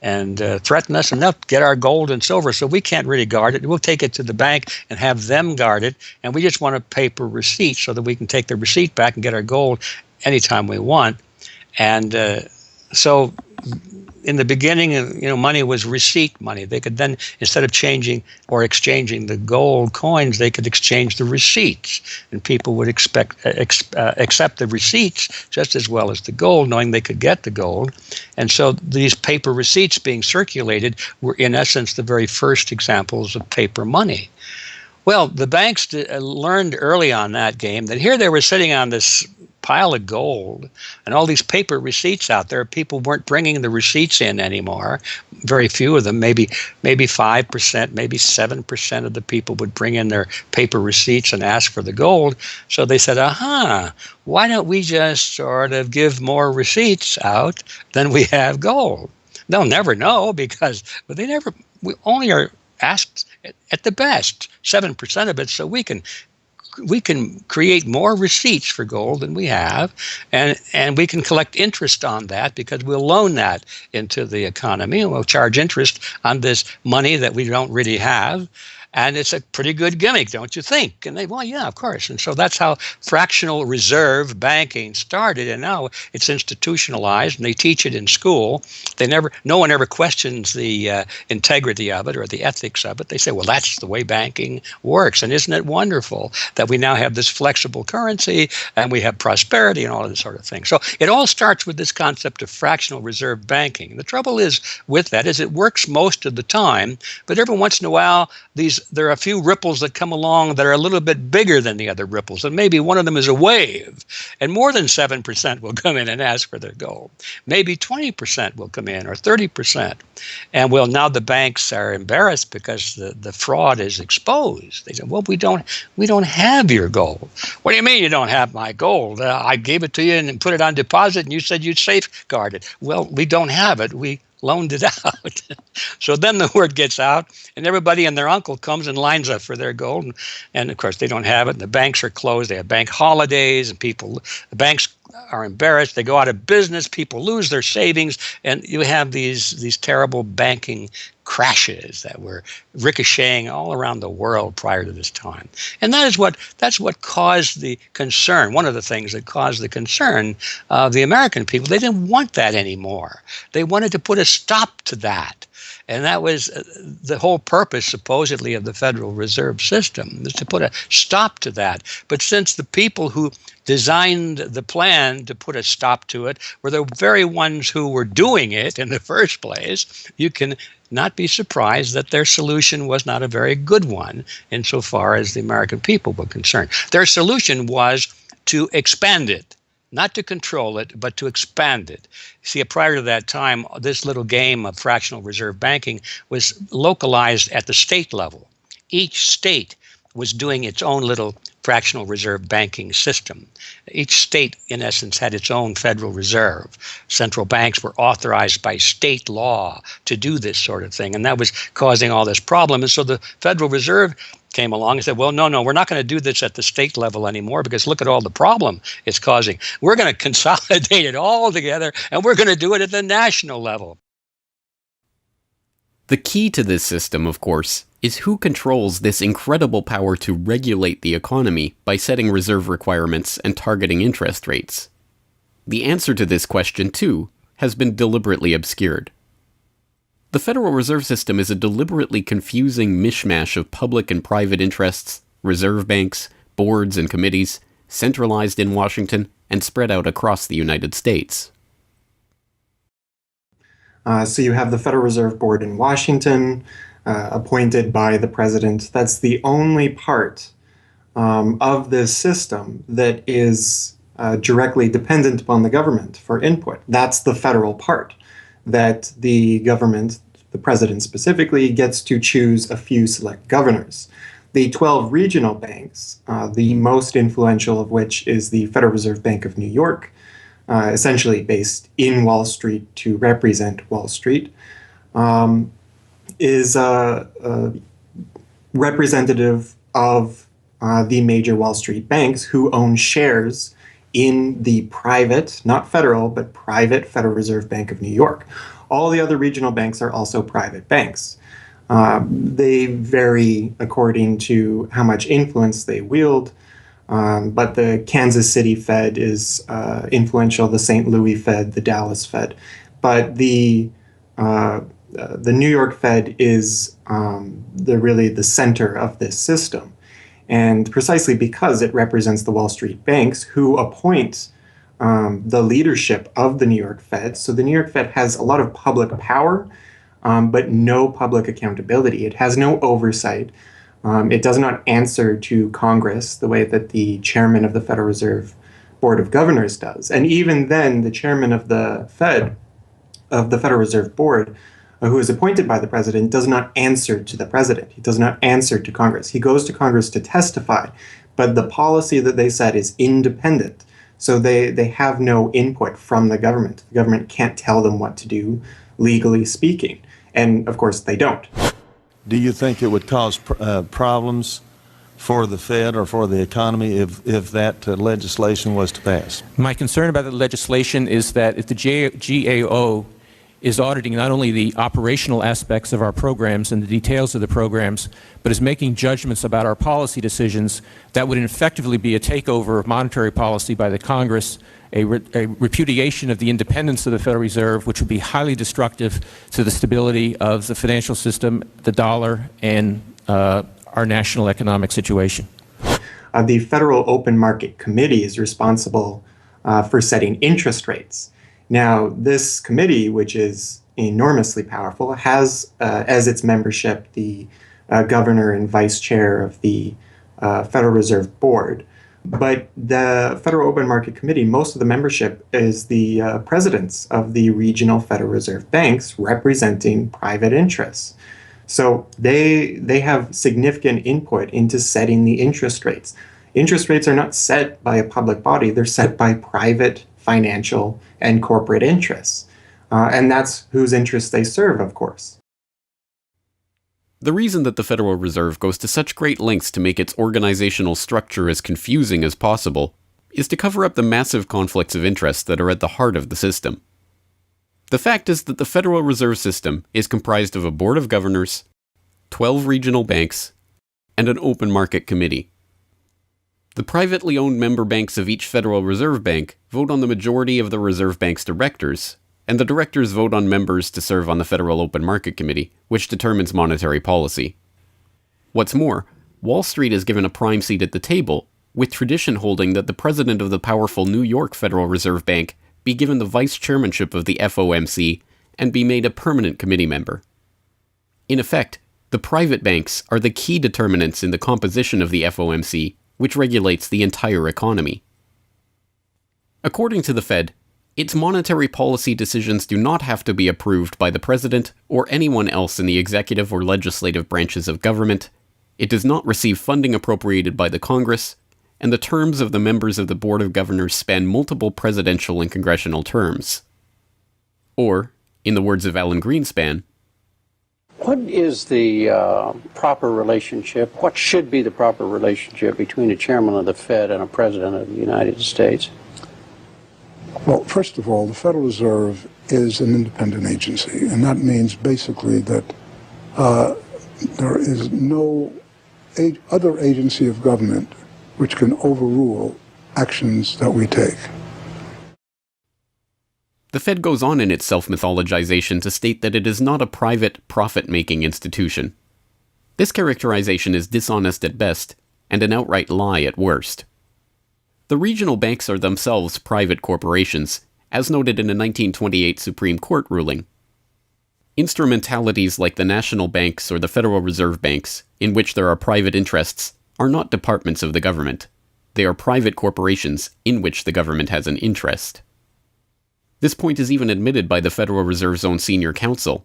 and threaten us, and they'll get our gold and silver, so we can't really guard it. We'll take it to the bank and have them guard it, and we just want a paper receipt so that we can take the receipt back and get our gold anytime we want. And so in the beginning, money was receipt money. They could then, instead of changing or exchanging the gold coins, they could exchange the receipts, and people would accept the receipts just as well as the gold, knowing they could get the gold. And so these paper receipts being circulated were, in essence, the very first examples of paper money. Well, the banks learned early on that game that here they were sitting on this pile of gold and all these paper receipts out there. People weren't bringing the receipts in anymore. Very few of them, maybe 5%, maybe 7% of the people would bring in their paper receipts and ask for the gold. So they said, why don't we just sort of give more receipts out than we have gold? They'll never know because we only are asked at the best 7% of it, so we can create more receipts for gold than we have, and we can collect interest on that because we'll loan that into the economy and we'll charge interest on this money that we don't really have. And it's a pretty good gimmick, don't you think? And they, well, yeah, of course. And so that's how fractional reserve banking started. And now it's institutionalized, and they teach it in school. No one ever questions the integrity of it or the ethics of it. They say, well, that's the way banking works. And isn't it wonderful that we now have this flexible currency and we have prosperity and all of this sort of thing? So it all starts with this concept of fractional reserve banking. And the trouble is with that is it works most of the time, but every once in a while, there are a few ripples that come along that are a little bit bigger than the other ripples, and maybe one of them is a wave, and more than 7% will come in and ask for their gold. Maybe 20% will come in, or 30%. And well, now the banks are embarrassed because the fraud is exposed. They say, well, we don't have your gold. What do you mean you don't have my gold? I gave it to you and put it on deposit, and you said you'd safeguard it. Well, we don't have it. We loaned it out. So then the word gets out, and everybody and their uncle comes and lines up for their gold. And of course, they don't have it, and the banks are closed. They have bank holidays, and the banks are embarrassed. They go out of business. People lose their savings, and you have these terrible banking crashes that were ricocheting all around the world prior to this time. And that's what caused the concern. One of the things that caused the concern of the American people, they didn't want that anymore. They wanted to put a stop to that. And that was the whole purpose, supposedly, of the Federal Reserve System, was to put a stop to that. But since the people who designed the plan to put a stop to it were the very ones who were doing it in the first place, you can not be surprised that their solution was not a very good one insofar as the American people were concerned. Their solution was to expand it. Not to control it, but to expand it. See, prior to that time, this little game of fractional reserve banking was localized at the state level. Each state was doing its own little fractional reserve banking system. Each state, in essence, had its own Federal Reserve. Central banks were authorized by state law to do this sort of thing, and that was causing all this problem. And so the Federal Reserve came along and said, well, no, we're not going to do this at the state level anymore because look at all the problem it's causing. We're going to consolidate it all together, and we're going to do it at the national level. The key to this system, of course, is who controls this incredible power to regulate the economy by setting reserve requirements and targeting interest rates. The answer to this question, too, has been deliberately obscured. The Federal Reserve System is a deliberately confusing mishmash of public and private interests, reserve banks, boards and committees, centralized in Washington and spread out across the United States. So you have the Federal Reserve Board in Washington, appointed by the president. That's the only part of this system that is directly dependent upon the government for input. That's the federal part, that the government, the president specifically, gets to choose a few select governors. The 12 regional banks, the most influential of which is the Federal Reserve Bank of New York, essentially based in Wall Street to represent Wall Street, is representative of the major Wall Street banks who own shares in the private, not federal, but private Federal Reserve Bank of New York. All the other regional banks are also private banks. They vary according to how much influence they wield, but the Kansas City Fed is influential, the St. Louis Fed, the Dallas Fed. But the New York Fed is really the center of this system. And precisely because it represents the Wall Street banks who appoint the leadership of the New York Fed. So the New York Fed has a lot of public power, but no public accountability. It has no oversight. It does not answer to Congress the way that the chairman of the Federal Reserve Board of Governors does. And even then, the chairman of the Fed, of the Federal Reserve Board, who is appointed by the president, does not answer to the president. He does not answer to Congress. He goes to Congress to testify, but the policy that they set is independent. So they have no input from the government. The government can't tell them what to do, legally speaking. And of course, they don't. Do you think it would cause problems for the Fed or for the economy if that legislation was to pass? My concern about the legislation is that if the GAO is auditing not only the operational aspects of our programs and the details of the programs, but is making judgments about our policy decisions that would effectively be a takeover of monetary policy by the Congress, a repudiation of the independence of the Federal Reserve, which would be highly destructive to the stability of the financial system, the dollar, and our national economic situation. The Federal Open Market Committee is responsible for setting interest rates. Now, this committee, which is enormously powerful, has as its membership the governor and vice chair of the Federal Reserve Board. But the Federal Open Market Committee, most of the membership is the presidents of the regional Federal Reserve banks representing private interests. So they have significant input into setting the interest rates. Interest rates are not set by a public body, they're set by private financial and corporate interests. And that's whose interests they serve, of course. The reason that the Federal Reserve goes to such great lengths to make its organizational structure as confusing as possible is to cover up the massive conflicts of interest that are at the heart of the system. The fact is that the Federal Reserve System is comprised of a board of governors, 12 regional banks, and an open market committee. The privately owned member banks of each Federal Reserve Bank vote on the majority of the Reserve Bank's directors, and the directors vote on members to serve on the Federal Open Market Committee, which determines monetary policy. What's more, Wall Street is given a prime seat at the table, with tradition holding that the president of the powerful New York Federal Reserve Bank be given the vice chairmanship of the FOMC and be made a permanent committee member. In effect, the private banks are the key determinants in the composition of the FOMC, which regulates the entire economy. According to the Fed, its monetary policy decisions do not have to be approved by the president or anyone else in the executive or legislative branches of government, it does not receive funding appropriated by the Congress, and the terms of the members of the Board of Governors span multiple presidential and congressional terms. Or, in the words of Alan Greenspan, what is the proper relationship, what should be the proper relationship between a chairman of the Fed and a president of the United States? Well, first of all, the Federal Reserve is an independent agency, and that means basically that there is no other agency of government which can overrule actions that we take. The Fed goes on in its self-mythologization to state that it is not a private, profit-making institution. This characterization is dishonest at best, and an outright lie at worst. The regional banks are themselves private corporations, as noted in a 1928 Supreme Court ruling. Instrumentalities like the national banks or the Federal Reserve Banks, in which there are private interests, are not departments of the government. They are private corporations in which the government has an interest. This point is even admitted by the Federal Reserve's own senior counsel.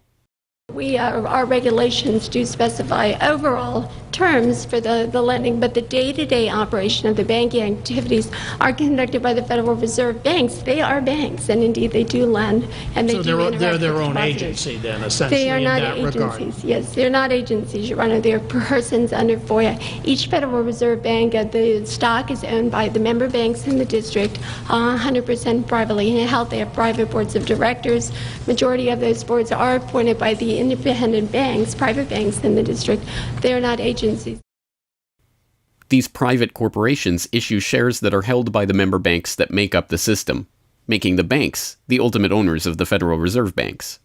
Our regulations do specify overall terms for the lending, but the day-to-day operation of the banking activities are conducted by the Federal Reserve banks. They are banks, and indeed they do lend, and they do interact they're their with own depositors. agency then, essentially, They are not in that regard. agencies. Yes, they're not agencies, Your Honor. They're persons under FOIA. Each Federal Reserve Bank, the stock is owned by the member banks in the district, 100% privately held. They have private boards of directors. Majority of those boards are appointed by the independent banks, private banks in the district. They are not agencies. These private corporations issue shares that are held by the member banks that make up the system, making the banks the ultimate owners of the Federal Reserve Banks.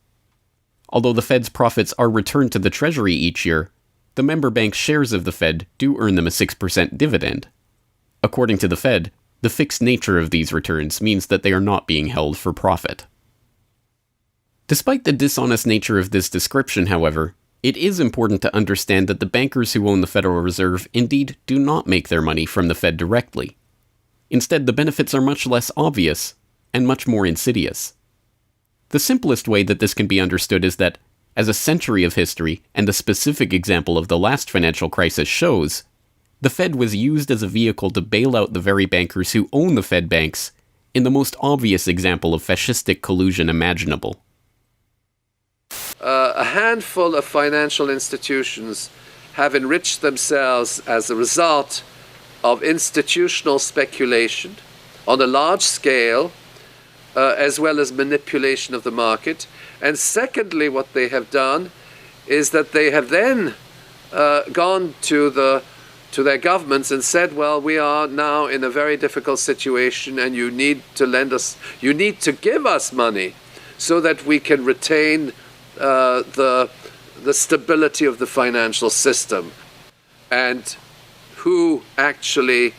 Although the Fed's profits are returned to the Treasury each year, the member banks' shares of the Fed do earn them a 6% dividend. According to the Fed, the fixed nature of these returns means that they are not being held for profit. Despite the dishonest nature of this description, however, it is important to understand that the bankers who own the Federal Reserve indeed do not make their money from the Fed directly. Instead, the benefits are much less obvious and much more insidious. The simplest way that this can be understood is that, as a century of history and the specific example of the last financial crisis shows, the Fed was used as a vehicle to bail out the very bankers who own the Fed banks in the most obvious example of fascistic collusion imaginable. A handful of financial institutions have enriched themselves as a result of institutional speculation on a large scale as well as manipulation of the market. And secondly, what they have done is that they have then gone to their governments and said, well, we are now in a very difficult situation and you need to give us money so that we can retain the stability of the financial system. And who actually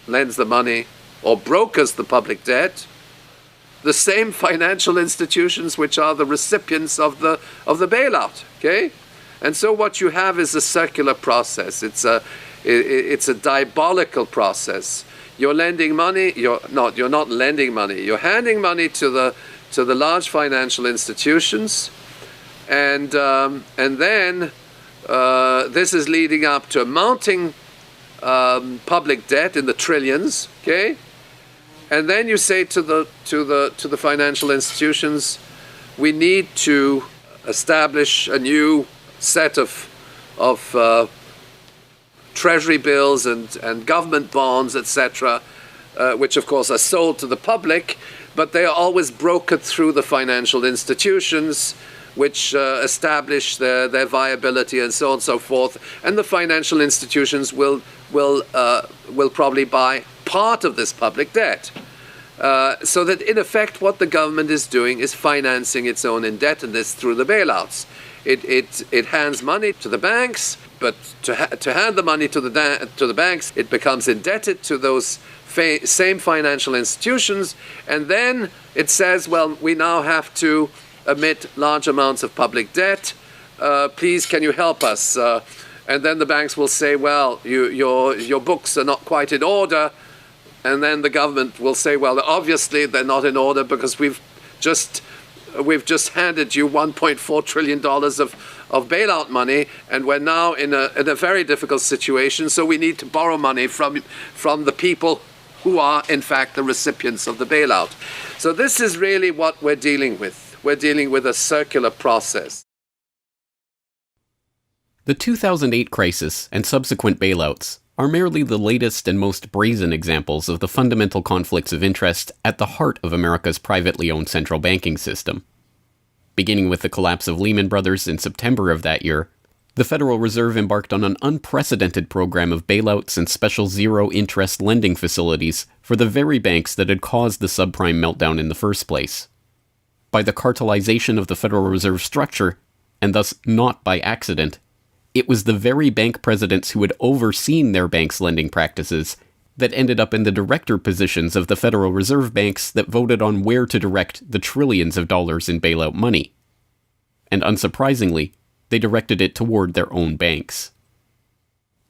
lends the money or brokers the public debt? The same financial institutions which are the recipients of the bailout. Okay, and so what you have is a circular process. It's a diabolical process. You're lending money. You're not lending money. You're handing money to the large financial institutions, and then this is leading up to a mounting public debt in the trillions. Okay. And then you say to the financial institutions, we need to establish a new set of treasury bills and government bonds, etc., which of course are sold to the public, but they are always brokered through the financial institutions, which establish their viability and so on and so forth. And the financial institutions will probably buy part of this public debt. So that in effect what the government is doing is financing its own indebtedness through the bailouts. It hands money to the banks, but to hand the money to the banks, it becomes indebted to those same financial institutions, and then it says, well, we now have to emit large amounts of public debt. Please, can you help us? And then the banks will say, well, your books are not quite in order. And then the government will say, well, obviously they're not in order because we've just handed you $1.4 trillion of bailout money, and we're now in a very difficult situation, so we need to borrow money from the people who are, in fact, the recipients of the bailout. So this is really what we're dealing with. We're dealing with a circular process. The 2008 crisis and subsequent bailouts are merely the latest and most brazen examples of the fundamental conflicts of interest at the heart of America's privately owned central banking system. Beginning with the collapse of Lehman Brothers in September of that year, the Federal Reserve embarked on an unprecedented program of bailouts and special zero-interest lending facilities for the very banks that had caused the subprime meltdown in the first place. By the cartelization of the Federal Reserve structure, and thus not by accident, it was the very bank presidents who had overseen their banks' lending practices that ended up in the director positions of the Federal Reserve banks that voted on where to direct the trillions of dollars in bailout money. And unsurprisingly, they directed it toward their own banks.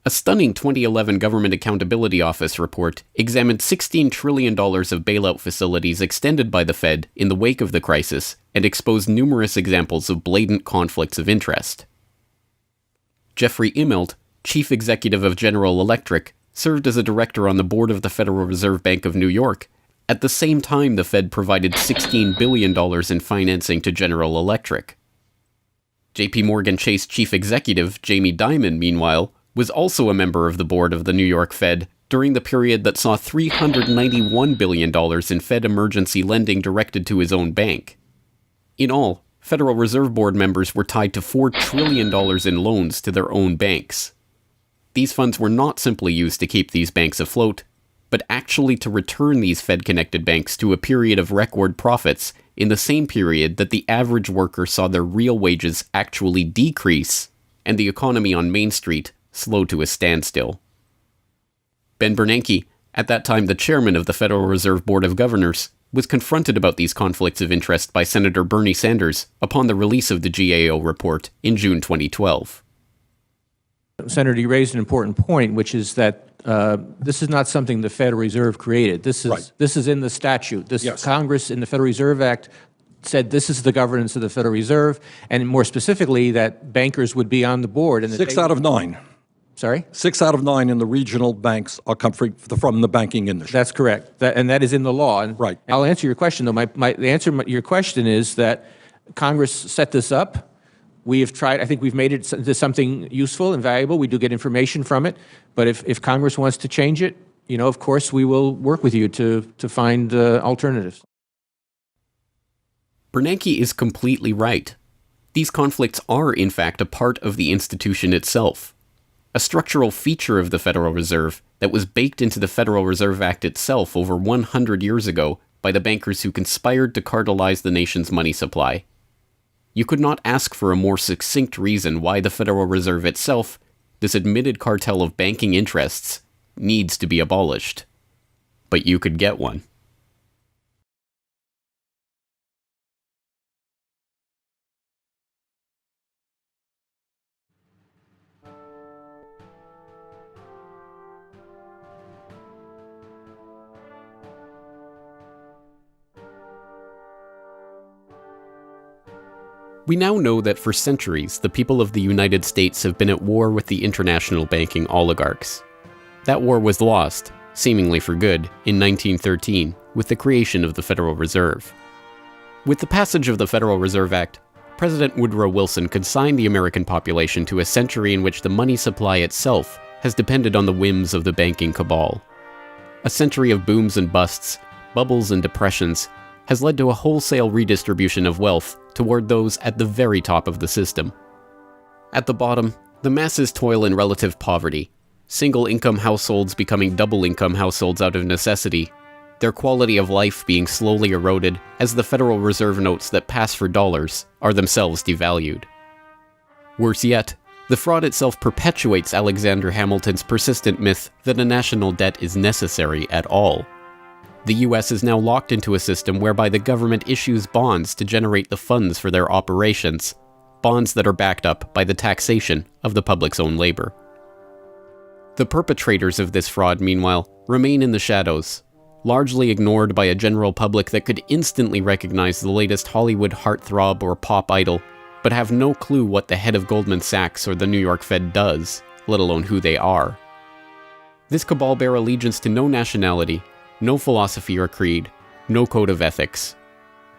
A stunning 2011 Government Accountability Office report examined $16 trillion of bailout facilities extended by the Fed in the wake of the crisis and exposed numerous examples of blatant conflicts of interest. Jeffrey Immelt, chief executive of General Electric, served as a director on the board of the Federal Reserve Bank of New York. At the same time, the Fed provided $16 billion in financing to General Electric. JP Morgan Chase chief executive Jamie Dimon, meanwhile, was also a member of the board of the New York Fed during the period that saw $391 billion in Fed emergency lending directed to his own bank. In all, Federal Reserve Board members were tied to $4 trillion in loans to their own banks. These funds were not simply used to keep these banks afloat, but actually to return these Fed-connected banks to a period of record profits in the same period that the average worker saw their real wages actually decrease and the economy on Main Street slow to a standstill. Ben Bernanke, at that time the chairman of the Federal Reserve Board of Governors, was confronted about these conflicts of interest by Senator Bernie Sanders upon the release of the GAO report in June 2012. Senator, you raised an important point, which is that this is not something the Federal Reserve created. This is in the statute. Congress in the Federal Reserve Act said this is the governance of the Federal Reserve, and more specifically that bankers would be on the board. And 6 out of 9. Sorry? 6 out of 9 in the regional banks are come from the banking industry. That's correct. And that is in the law. And right. I'll answer your question, though. The answer to your question is that Congress set this up. We have tried, I think we've made it into something useful and valuable. We do get information from it. But if Congress wants to change it, of course, we will work with you to find alternatives. Bernanke is completely right. These conflicts are, in fact, a part of the institution itself. A structural feature of the Federal Reserve that was baked into the Federal Reserve Act itself over 100 years ago by the bankers who conspired to cartelize the nation's money supply. You could not ask for a more succinct reason why the Federal Reserve itself, this admitted cartel of banking interests, needs to be abolished. But you could get one. We now know that for centuries, the people of the United States have been at war with the international banking oligarchs. That war was lost, seemingly for good, in 1913 with the creation of the Federal Reserve. With the passage of the Federal Reserve Act, President Woodrow Wilson consigned the American population to a century in which the money supply itself has depended on the whims of the banking cabal. A century of booms and busts, bubbles and depressions, has led to a wholesale redistribution of wealth toward those at the very top of the system. At the bottom, the masses toil in relative poverty, single-income households becoming double-income households out of necessity, their quality of life being slowly eroded as the Federal Reserve notes that pass for dollars are themselves devalued. Worse yet, the fraud itself perpetuates Alexander Hamilton's persistent myth that a national debt is necessary at all. The US is now locked into a system whereby the government issues bonds to generate the funds for their operations, bonds that are backed up by the taxation of the public's own labor. The perpetrators of this fraud, meanwhile, remain in the shadows, largely ignored by a general public that could instantly recognize the latest Hollywood heartthrob or pop idol, but have no clue what the head of Goldman Sachs or the New York Fed does, let alone who they are. This cabal bear allegiance to no nationality, no philosophy or creed, no code of ethics.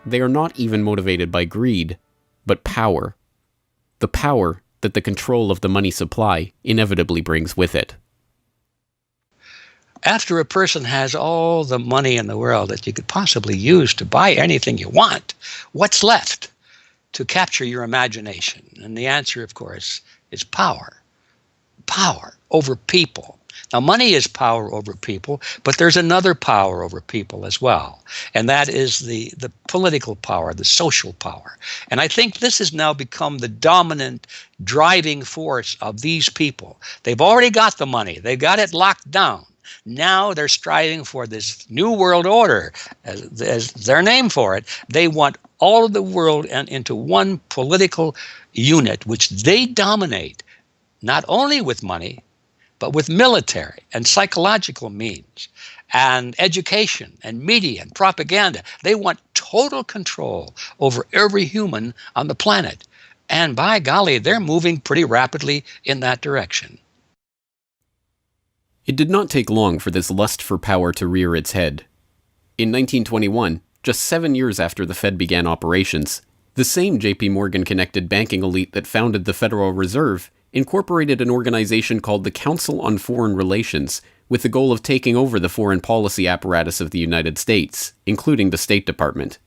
They are not even motivated by greed, but power. The power that the control of the money supply inevitably brings with it. After a person has all the money in the world that you could possibly use to buy anything you want, what's left to capture your imagination? And the answer, of course, is power. Power over people. Now, money is power over people, but there's another power over people as well, and that is the political power, the social power. And I think this has now become the dominant driving force of these people. They've already got the money. They've got it locked down. Now they're striving for this new world order, as their name for it. They want all of the world into one political unit, which they dominate, not only with money, but with military and psychological means and education and media and propaganda. They want total control over every human on the planet. And by golly, they're moving pretty rapidly in that direction. It did not take long for this lust for power to rear its head. In 1921, just 7 years after the Fed began operations, the same J.P. Morgan-connected banking elite that founded the Federal Reserve incorporated an organization called the Council on Foreign Relations with the goal of taking over the foreign policy apparatus of the United States, including the State Department.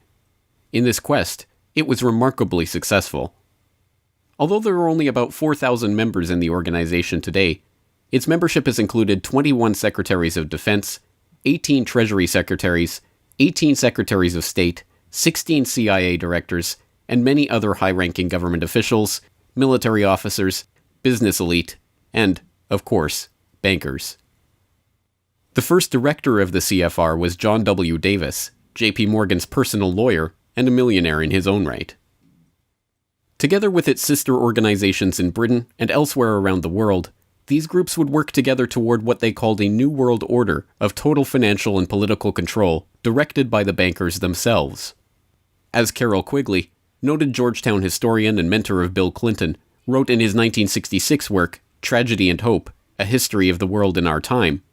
In this quest, it was remarkably successful. Although there are only about 4,000 members in the organization today, its membership has included 21 Secretaries of Defense, 18 Treasury Secretaries, 18 Secretaries of State, 16 CIA directors, and many other high-ranking government officials, military officers, business elite, and, of course, bankers. The first director of the CFR was John W. Davis, J.P. Morgan's personal lawyer and a millionaire in his own right. Together with its sister organizations in Britain and elsewhere around the world, these groups would work together toward what they called a New World Order of total financial and political control directed by the bankers themselves. As Carroll Quigley, noted Georgetown historian and mentor of Bill Clinton, wrote in his 1966 work, Tragedy and Hope, A History of the World in Our Time,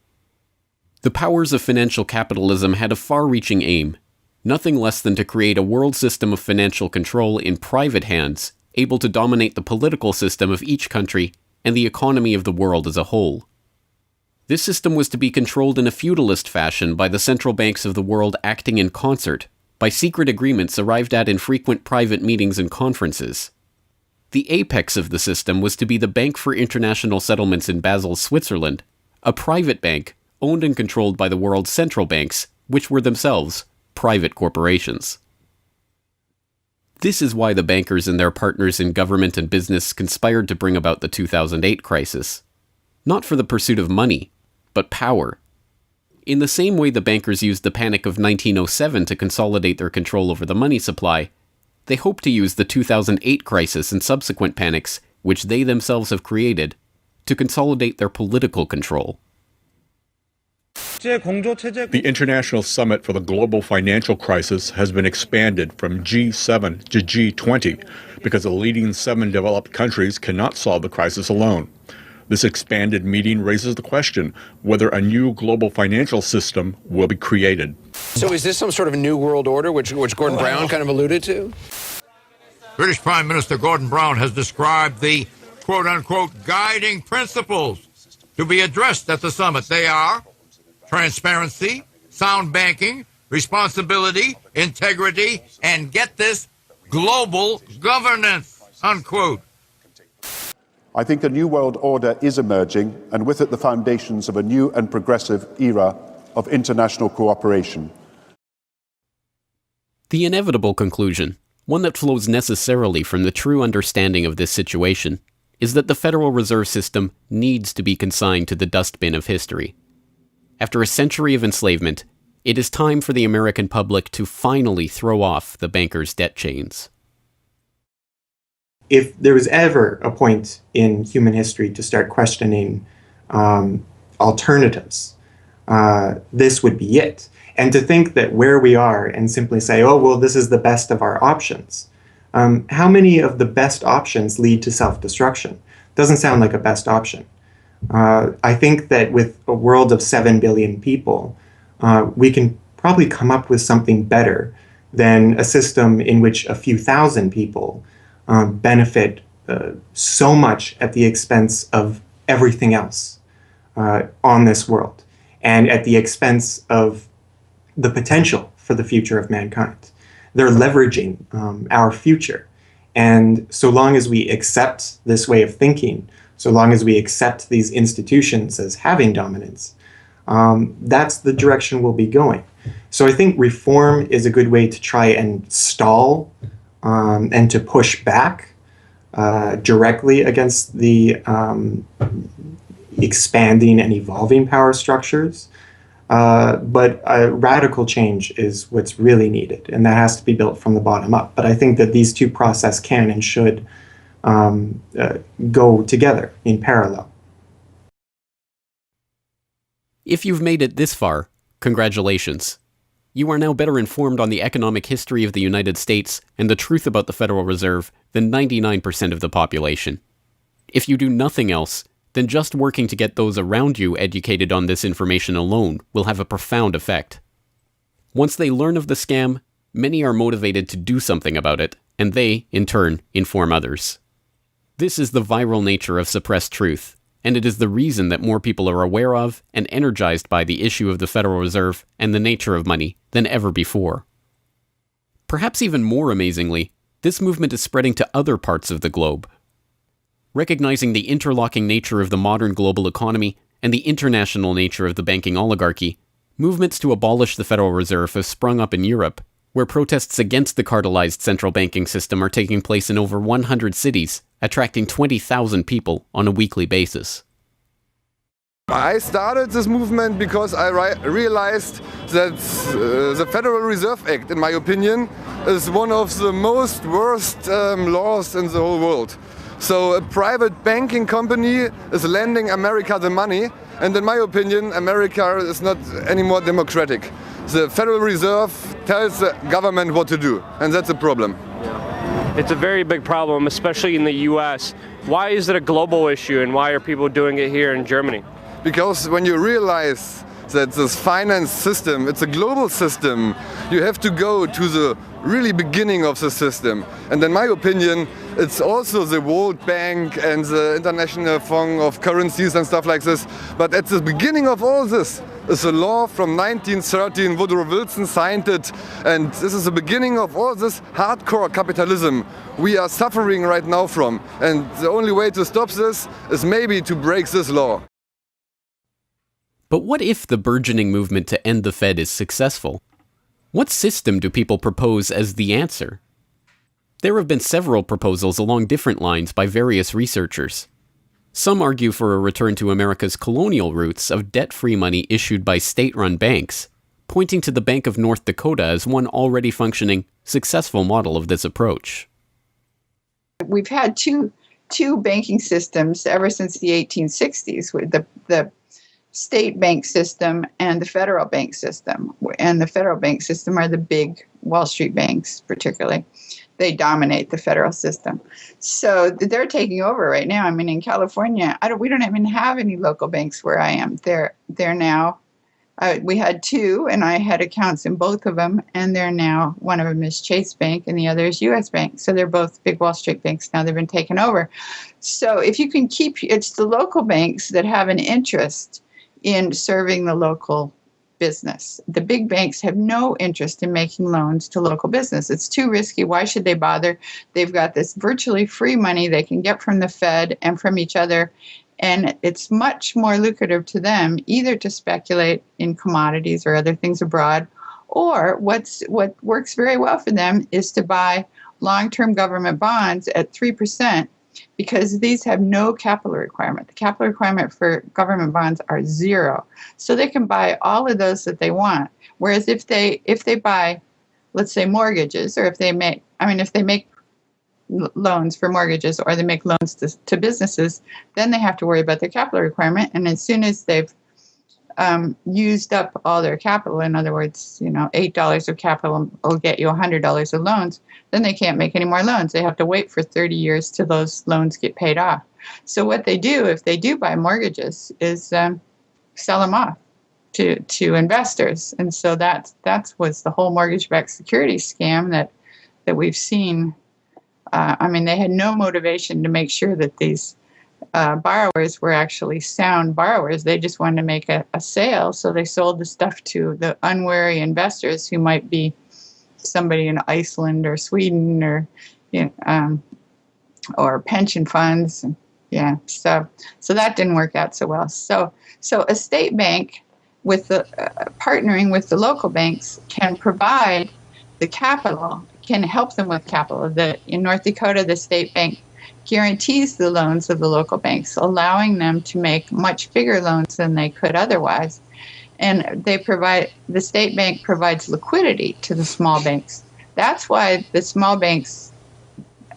the powers of financial capitalism had a far-reaching aim, nothing less than to create a world system of financial control in private hands, able to dominate the political system of each country and the economy of the world as a whole. This system was to be controlled in a feudalist fashion by the central banks of the world acting in concert, by secret agreements arrived at in frequent private meetings and conferences. The apex of the system was to be the Bank for International Settlements in Basel, Switzerland, a private bank owned and controlled by the world's central banks, which were themselves private corporations. This is why the bankers and their partners in government and business conspired to bring about the 2008 crisis. Not for the pursuit of money, but power. In the same way the bankers used the panic of 1907 to consolidate their control over the money supply, they hope to use the 2008 crisis and subsequent panics, which they themselves have created, to consolidate their political control. The International Summit for the Global Financial Crisis has been expanded from G7 to G20 because the leading 7 developed countries cannot solve the crisis alone. This expanded meeting raises the question whether a new global financial system will be created. So is this some sort of new world order, which Gordon Brown kind of alluded to? British Prime Minister Gordon Brown has described the quote-unquote guiding principles to be addressed at the summit. They are transparency, sound banking, responsibility, integrity, and get this, global governance, unquote. I think a new world order is emerging, and with it the foundations of a new and progressive era of international cooperation. The inevitable conclusion, one that flows necessarily from the true understanding of this situation, is that the Federal Reserve System needs to be consigned to the dustbin of history. After a century of enslavement, it is time for the American public to finally throw off the bankers' debt chains. If there was ever a point in human history to start questioning alternatives, this would be it. And to think that where we are and simply say, oh, well, this is the best of our options. How many of the best options lead to self-destruction? Doesn't sound like a best option. I think that with a world of 7 billion people, we can probably come up with something better than a system in which a few thousand people benefit so much at the expense of everything else on this world, and at the expense of the potential for the future of mankind. They're leveraging our future. And so long as we accept this way of thinking, so long as we accept these institutions as having dominance, that's the direction we'll be going. So I think reform is a good way to try and stall and to push back directly against the expanding and evolving power structures. But radical change is what's really needed, and that has to be built from the bottom up. But I think that these two processes can and should go together in parallel. If you've made it this far, congratulations. You are now better informed on the economic history of the United States and the truth about the Federal Reserve than 99% of the population. If you do nothing else, then just working to get those around you educated on this information alone will have a profound effect. Once they learn of the scam, many are motivated to do something about it, and they, in turn, inform others. This is the viral nature of suppressed truth, and it is the reason that more people are aware of and energized by the issue of the Federal Reserve and the nature of money than ever before. Perhaps even more amazingly, this movement is spreading to other parts of the globe. Recognizing the interlocking nature of the modern global economy and the international nature of the banking oligarchy, movements to abolish the Federal Reserve have sprung up in Europe, where protests against the cartelized central banking system are taking place in over 100 cities, attracting 20,000 people on a weekly basis. I started this movement because I realized that the Federal Reserve Act, in my opinion, is one of the most worst laws in the whole world. So a private banking company is lending America the money, and in my opinion, America is not any more democratic. The Federal Reserve tells the government what to do, and that's a problem. It's a very big problem, especially in the US. Why is it a global issue, and why are people doing it here in Germany? Because when you realize that this finance system, it's a global system. You have to go to the really beginning of the system. And in my opinion, it's also the World Bank and the International Fund of Currencies and stuff like this. But at the beginning of all this is a law from 1913. Woodrow Wilson signed it. And this is the beginning of all this hardcore capitalism we are suffering right now from. And the only way to stop this is maybe to break this law. But what if the burgeoning movement to end the Fed is successful? What system do people propose as the answer? There have been several proposals along different lines by various researchers. Some argue for a return to America's colonial roots of debt-free money issued by state-run banks, pointing to the Bank of North Dakota as one already functioning, successful model of this approach. We've had two banking systems ever since the 1860s, with the state bank system and the federal bank system. And the federal bank system are the big Wall Street banks, particularly. They dominate the federal system. So they're taking over right now. I mean, in California, we don't even have any local banks where I am. They're now, we had two, and I had accounts in both of them, and they're now, one of them is Chase Bank, and the other is U.S. Bank. So they're both big Wall Street banks now. They've been taken over. So if you can it's the local banks that have an interest in serving the local business. The big banks have no interest in making loans to local business. It's too risky. Why should they bother? They've got this virtually free money they can get from the Fed and from each other, and it's much more lucrative to them either to speculate in commodities or other things abroad, or what works very well for them is to buy long-term government bonds at 3%, because these have no capital requirement. The capital requirement for government bonds are zero. So they can buy all of those that they want. Whereas if they buy, let's say, mortgages, or if they make loans for mortgages, or they make loans to businesses, then they have to worry about their capital requirement. And as soon as they've used up all their capital, in other words, $8 of capital will get you $100 of loans, then they can't make any more loans. They have to wait for 30 years till those loans get paid off. So what they do, if they do buy mortgages, is sell them off to investors. And so that was the whole mortgage-backed securities scam that we've seen. They had no motivation to make sure that these borrowers were actually sound borrowers. They just wanted to make a sale, so they sold the stuff to the unwary investors who might be somebody in Iceland or Sweden or pension funds. Yeah, so that didn't work out so well. So a state bank with the partnering with the local banks can provide the capital, can help them with capital. In North Dakota, the state bank guarantees the loans of the local banks, allowing them to make much bigger loans than they could otherwise. And the state bank provides liquidity to the small banks. That's why the small banks,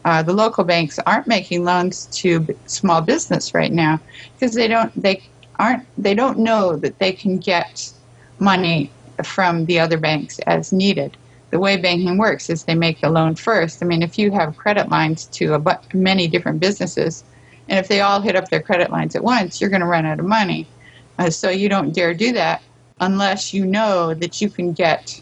the local banks, aren't making loans to small business right now, because they don't know that they can get money from the other banks as needed. The way banking works is they make the loan first. If you have credit lines to many different businesses, and if they all hit up their credit lines at once, you're going to run out of money. So you don't dare do that unless you know that you can get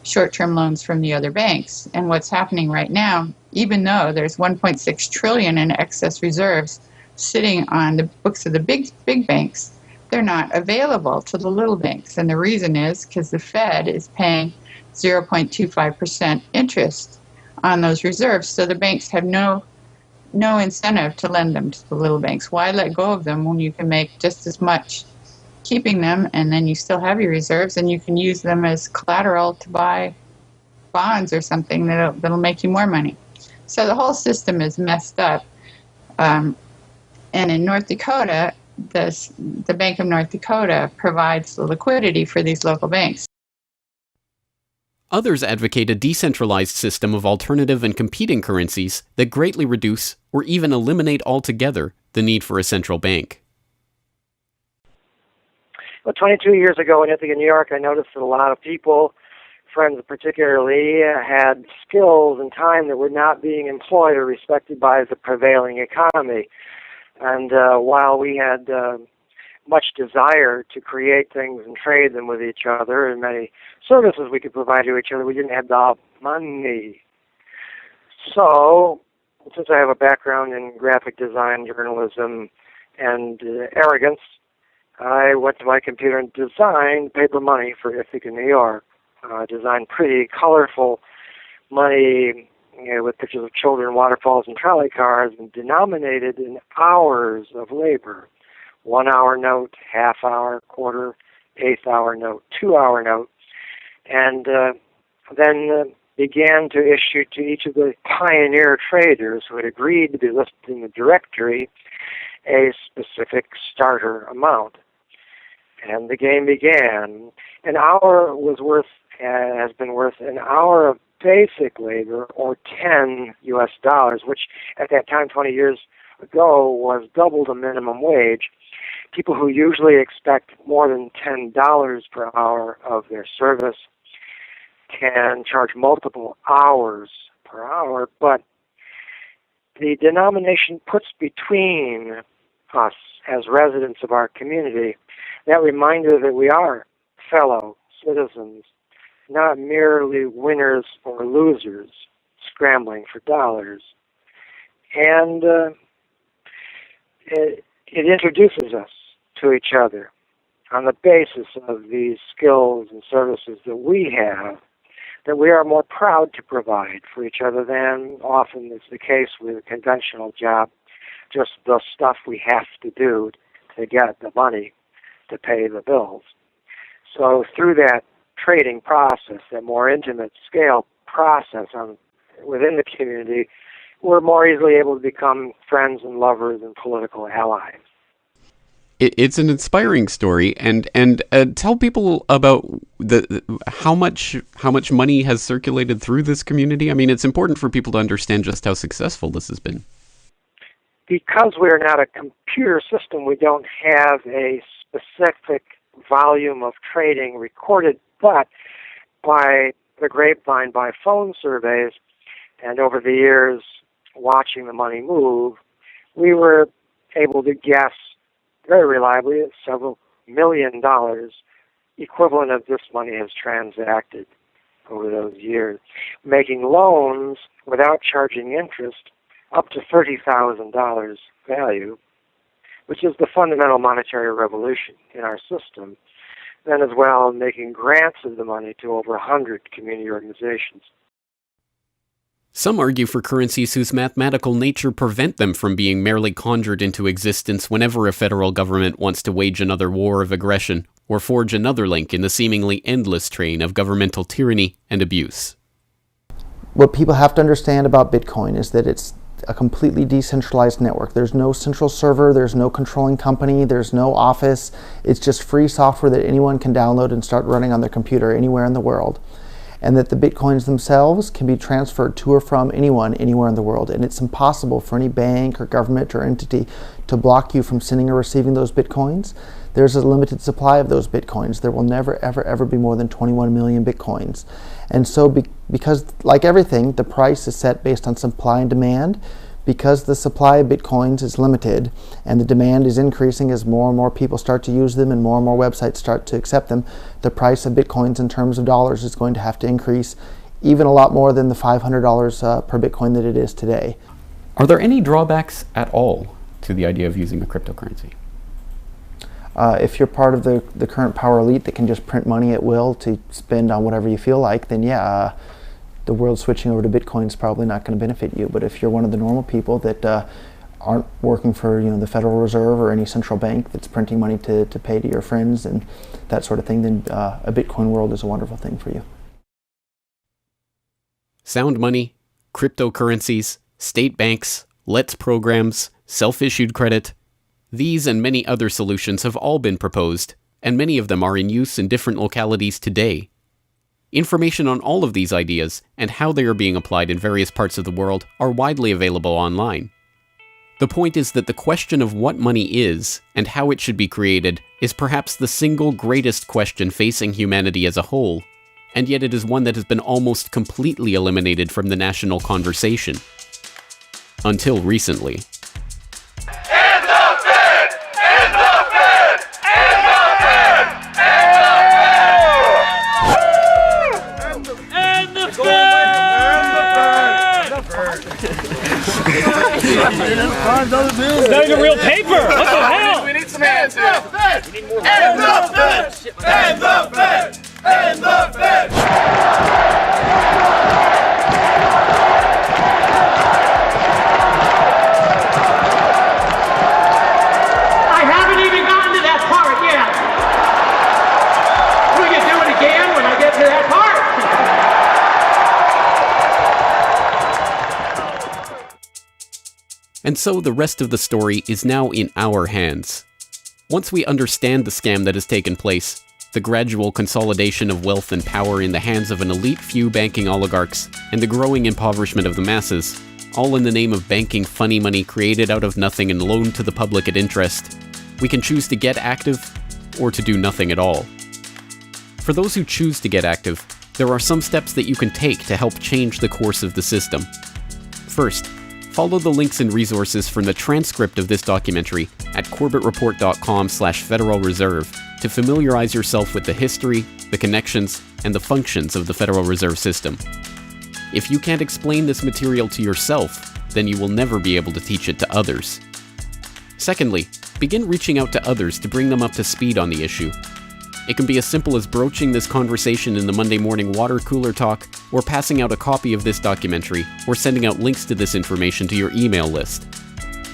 short-term loans from the other banks. And what's happening right now, even though there's $1.6 trillion in excess reserves sitting on the books of the big banks, they're not available to the little banks. And the reason is because the Fed is paying 0.25% interest on those reserves. So the banks have no incentive to lend them to the little banks. Why let go of them when you can make just as much keeping them, and then you still have your reserves, and you can use them as collateral to buy bonds or something that'll make you more money. So the whole system is messed up. And in North Dakota, the Bank of North Dakota provides the liquidity for these local banks. Others advocate a decentralized system of alternative and competing currencies that greatly reduce or even eliminate altogether the need for a central bank. Well, 22 years ago in Ithaca, New York, I noticed that a lot of people, friends particularly, had skills and time that were not being employed or respected by the prevailing economy. And while we had much desire to create things and trade them with each other, and many services we could provide to each other. We didn't have the money. So, since I have a background in graphic design, journalism, and arrogance, I went to my computer and designed paper money for Ithaca, New York. Designed pretty colorful money, with pictures of children, waterfalls, and trolley cars, and denominated in hours of labor. 1 hour note, half hour, quarter, eighth hour note, 2 hour note, and then began to issue to each of the pioneer traders who had agreed to be listed in the directory a specific starter amount. And the game began. An hour has been worth an hour of basic labor, or $10 US, which at that time, 20 years ago, was double the minimum wage. People who usually expect more than $10 per hour of their service can charge multiple hours per hour, but the denomination puts between us as residents of our community that reminder that we are fellow citizens, not merely winners or losers scrambling for dollars. And it introduces us to each other on the basis of these skills and services that we have, that we are more proud to provide for each other than often is the case with a conventional job, just the stuff we have to do to get the money to pay the bills. So through that trading process, that more intimate scale process within the community, we're more easily able to become friends and lovers and political allies. It's an inspiring story, and tell people about how much money has circulated through this community. I mean, it's important for people to understand just how successful this has been. Because we're not a computer system, we don't have a specific volume of trading recorded, but by the grapevine, by phone surveys, and over the years watching the money move, we were able to guess very reliably at several $1 million equivalent of this money has transacted over those years, making loans without charging interest up to $30,000 value, which is the fundamental monetary revolution in our system. Then as well, making grants of the money to over 100 community organizations. Some argue for currencies whose mathematical nature prevent them from being merely conjured into existence whenever a federal government wants to wage another war of aggression or forge another link in the seemingly endless train of governmental tyranny and abuse. What people have to understand about Bitcoin is that it's a completely decentralized network. There's no central server, there's no controlling company, there's no office. It's just free software that anyone can download and start running on their computer anywhere in the world. And that the Bitcoins themselves can be transferred to or from anyone anywhere in the world. And it's impossible for any bank or government or entity to block you from sending or receiving those Bitcoins. There's a limited supply of those Bitcoins. There will never, ever, ever be more than 21 million Bitcoins. And so because, like everything, the price is set based on supply and demand, because the supply of Bitcoins is limited and the demand is increasing as more and more people start to use them and more websites start to accept them, the price of Bitcoins in terms of dollars is going to have to increase even a lot more than the $500 per Bitcoin that it is today. Are there any drawbacks at all to the idea of using a cryptocurrency? If you're part of the current power elite that can just print money at will to spend on whatever you feel like, then yeah, the world switching over to Bitcoin is probably not going to benefit you. But if you're one of the normal people that aren't working for the Federal Reserve or any central bank that's printing money to pay to your friends and that sort of thing, then a Bitcoin world is a wonderful thing for you. Sound money, cryptocurrencies, state banks, LETS programs, self-issued credit. These and many other solutions have all been proposed, and many of them are in use in different localities today. Information on all of these ideas and how they are being applied in various parts of the world are widely available online. The point is that the question of what money is and how it should be created is perhaps the single greatest question facing humanity as a whole, and yet it is one that has been almost completely eliminated from the national conversation. Until recently. End the Fed! End the Fed! not even real paper. What the hell? We need some hands here. And the Fed! And the Fed! And the Fed! I haven't even gotten to that part yet. We can do it again when I get to that part. And so the rest of the story is now in our hands. Once we understand the scam that has taken place, the gradual consolidation of wealth and power in the hands of an elite few banking oligarchs, and the growing impoverishment of the masses, all in the name of banking funny money created out of nothing and loaned to the public at interest, we can choose to get active or to do nothing at all. For those who choose to get active, there are some steps that you can take to help change the course of the system. First, follow the links and resources from the transcript of this documentary at corbettreport.com/Federal Reserve to familiarize yourself with the history, the connections, and the functions of the Federal Reserve System. If you can't explain this material to yourself, then you will never be able to teach it to others. Secondly, begin reaching out to others to bring them up to speed on the issue. It can be as simple as broaching this conversation in the Monday morning water cooler talk, or passing out a copy of this documentary, or sending out links to this information to your email list.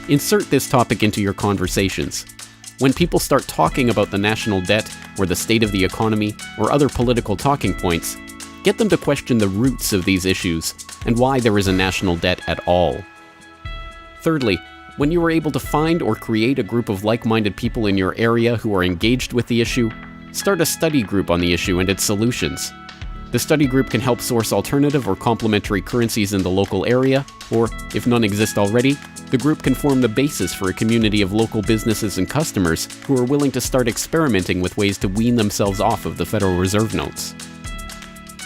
Insert this topic into your conversations. When people start talking about the national debt, or the state of the economy, or other political talking points, get them to question the roots of these issues, and why there is a national debt at all. Thirdly, when you are able to find or create a group of like-minded people in your area who are engaged with the issue, start a study group on the issue and its solutions. The study group can help source alternative or complementary currencies in the local area, or, if none exist already, the group can form the basis for a community of local businesses and customers who are willing to start experimenting with ways to wean themselves off of the Federal Reserve notes.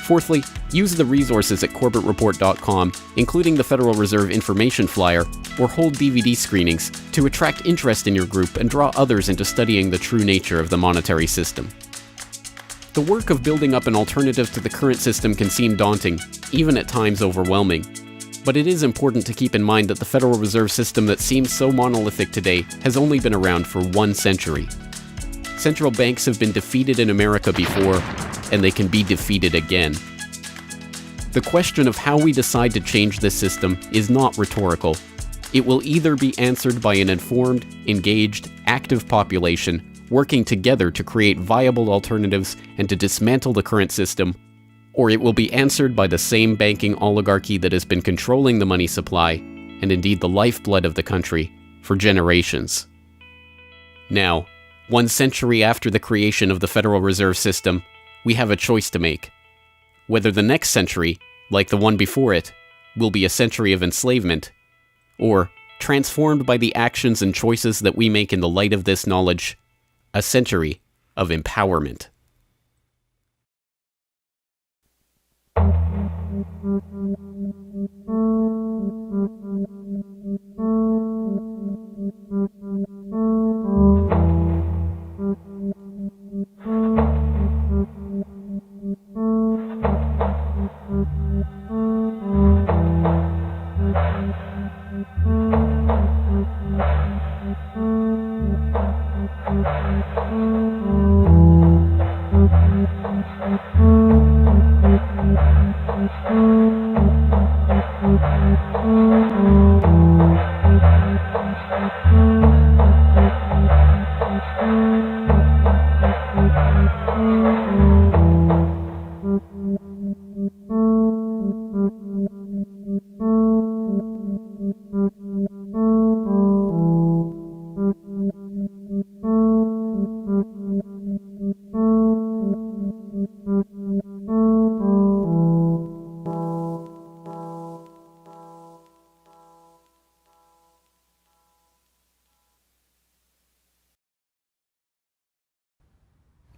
Fourthly, use the resources at CorbettReport.com, including the Federal Reserve information flyer, or hold DVD screenings to attract interest in your group and draw others into studying the true nature of the monetary system. The work of building up an alternative to the current system can seem daunting, even at times overwhelming. But it is important to keep in mind that the Federal Reserve System that seems so monolithic today has only been around for 1 century. Central banks have been defeated in America before, and they can be defeated again. The question of how we decide to change this system is not rhetorical. It will either be answered by an informed, engaged, active population working together to create viable alternatives and to dismantle the current system, or it will be answered by the same banking oligarchy that has been controlling the money supply, and indeed the lifeblood of the country, for generations. Now, 1 century after the creation of the Federal Reserve System, we have a choice to make. Whether the next century, like the one before it, will be a century of enslavement, or, transformed by the actions and choices that we make in the light of this knowledge, a century of empowerment.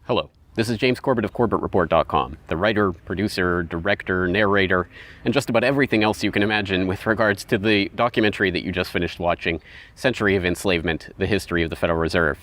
Hello, this is James Corbett of CorbettReport.com, the writer, producer, director, narrator, and just about everything else you can imagine with regards to the documentary that you just finished watching, Century of Enslavement, The History of the Federal Reserve.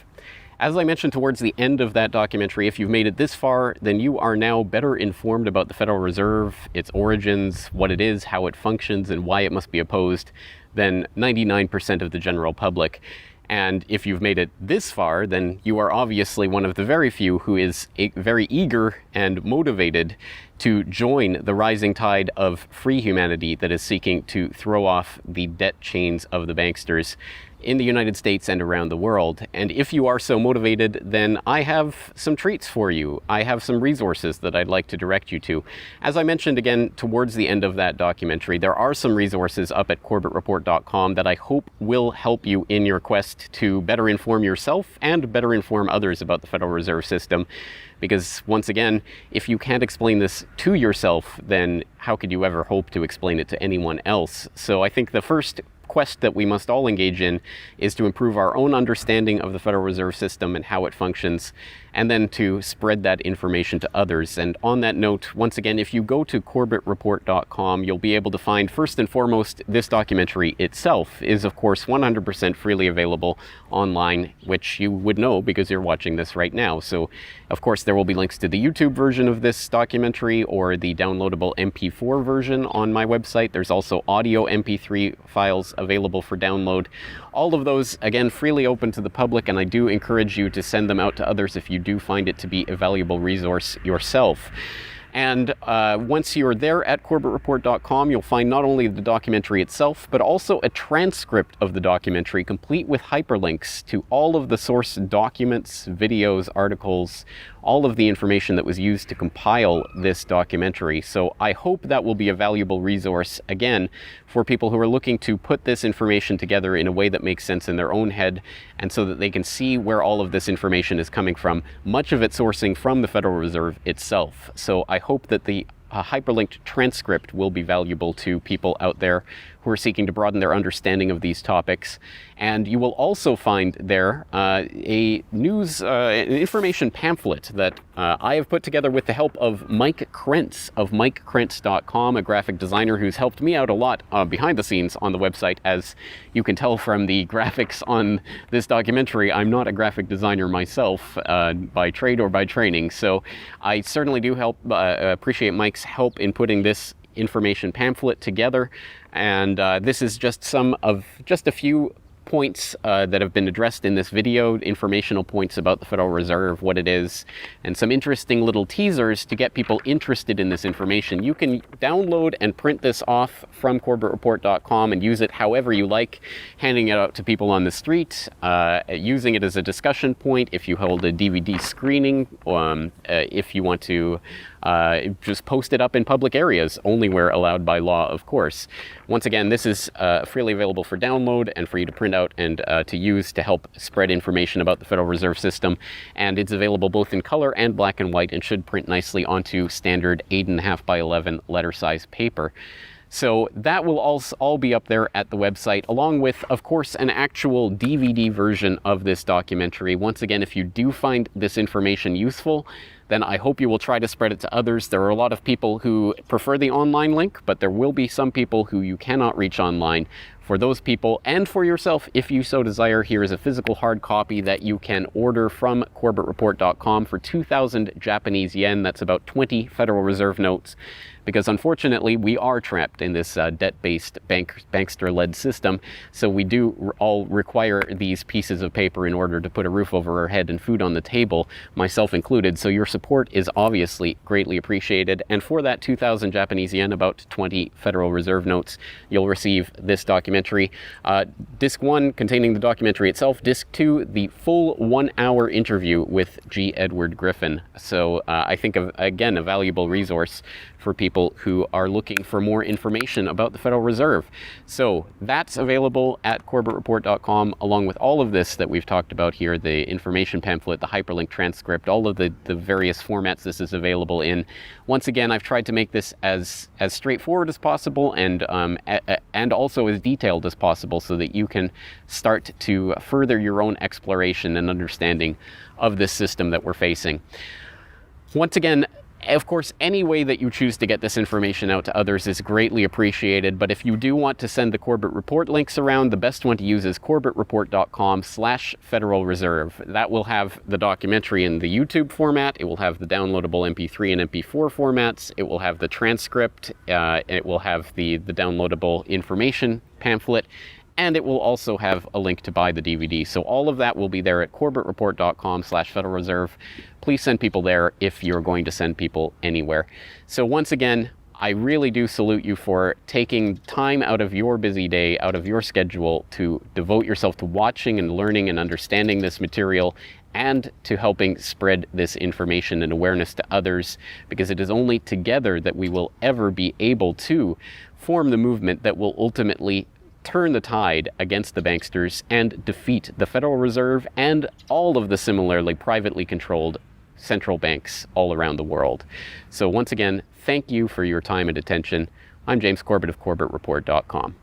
As I mentioned towards the end of that documentary, if you've made it this far, then you are now better informed about the Federal Reserve, its origins, what it is, how it functions, and why it must be opposed than 99% of the general public. And if you've made it this far, then you are obviously one of the very few who is very eager and motivated to join the rising tide of free humanity that is seeking to throw off the debt chains of the banksters in the United States and around the world. And if you are so motivated, then I have some treats for you. I have some resources that I'd like to direct you to. As I mentioned again towards the end of that documentary, there are some resources up at CorbettReport.com that I hope will help you in your quest to better inform yourself and better inform others about the Federal Reserve System. Because once again, if you can't explain this to yourself, then how could you ever hope to explain it to anyone else? So I think the first quest that we must all engage in is to improve our own understanding of the Federal Reserve System and how it functions, and then to spread that information to others. And on that note, once again, if you go to CorbettReport.com, you'll be able to find, first and foremost, this documentary itself is, of course, 100% freely available online, which you would know because you're watching this right now. So, of course, there will be links to the YouTube version of this documentary or the downloadable MP4 version on my website. There's also audio MP3 files available for download. All of those, again, freely open to the public, and I do encourage you to send them out to others if you do find it to be a valuable resource yourself. And once you're there at CorbettReport.com, you'll find not only the documentary itself, but also a transcript of the documentary, complete with hyperlinks to all of the source documents, videos, articles, all of the information that was used to compile this documentary. So I hope that will be a valuable resource, again, for people who are looking to put this information together in a way that makes sense in their own head, and so that they can see where all of this information is coming from, much of it sourcing from the Federal Reserve itself. So I hope that the hyperlinked transcript will be valuable to people out there who are seeking to broaden their understanding of these topics. And you will also find there a news information pamphlet that I have put together with the help of Mike Krentz of MikeKrentz.com, a graphic designer who's helped me out a lot behind the scenes on the website. As you can tell from the graphics on this documentary, I'm not a graphic designer myself by trade or by training. So I certainly do appreciate Mike's help in putting this information pamphlet together. And this is just a few points that have been addressed in this video, informational points about the Federal Reserve, what it is, and some interesting little teasers to get people interested in this information. You can download and print this off from CorbettReport.com and use it however you like, handing it out to people on the street, using it as a discussion point if you hold a DVD screening, if you want to just post it up in public areas, only where allowed by law, of course. Once again, this is freely available for download and for you to print out and to use to help spread information about the Federal Reserve System. And it's available both in color and black and white and should print nicely onto standard 8.5 by 11 letter size paper. So that will all be up there at the website, along with, of course, an actual DVD version of this documentary. Once again, if you do find this information useful, then I hope you will try to spread it to others. There are a lot of people who prefer the online link, but there will be some people who you cannot reach online. For those people, and for yourself, if you so desire, here is a physical hard copy that you can order from CorbettReport.com for 2,000 Japanese yen. That's about 20 Federal Reserve notes. Because unfortunately, we are trapped in this debt-based bankster-led system, so we do all require these pieces of paper in order to put a roof over our head and food on the table, myself included. So your support is obviously greatly appreciated. And for that 2,000 Japanese yen, about 20 Federal Reserve notes, you'll receive this documentary. Disc 1 containing the documentary itself. Disc 2, the full 1-hour interview with G. Edward Griffin. So I think, again, a valuable resource for people who are looking for more information about the Federal Reserve. So that's available at CorbettReport.com, along with all of this that we've talked about here, the information pamphlet, the hyperlink transcript, all of the various formats this is available in. Once again, I've tried to make this as straightforward as possible and also as detailed as possible so that you can start to further your own exploration and understanding of this system that we're facing. Once again, Of course, any way that you choose to get this information out to others is greatly appreciated, but if you do want to send the Corbett Report links around, the best one to use is corbettreport.com/Federal Reserve. That will have the documentary in the YouTube format, it will have the downloadable MP3 and MP4 formats, it will have the transcript, it will have the downloadable information pamphlet, and it will also have a link to buy the DVD. So all of that will be there at corbettreport.com/Federal Reserve. Please send people there if you're going to send people anywhere. So once again, I really do salute you for taking time out of your busy day, out of your schedule, to devote yourself to watching and learning and understanding this material, and to helping spread this information and awareness to others, because it is only together that we will ever be able to form the movement that will ultimately turn the tide against the banksters and defeat the Federal Reserve and all of the similarly privately controlled central banks all around the world. So once again, thank you for your time and attention. I'm James Corbett of CorbettReport.com.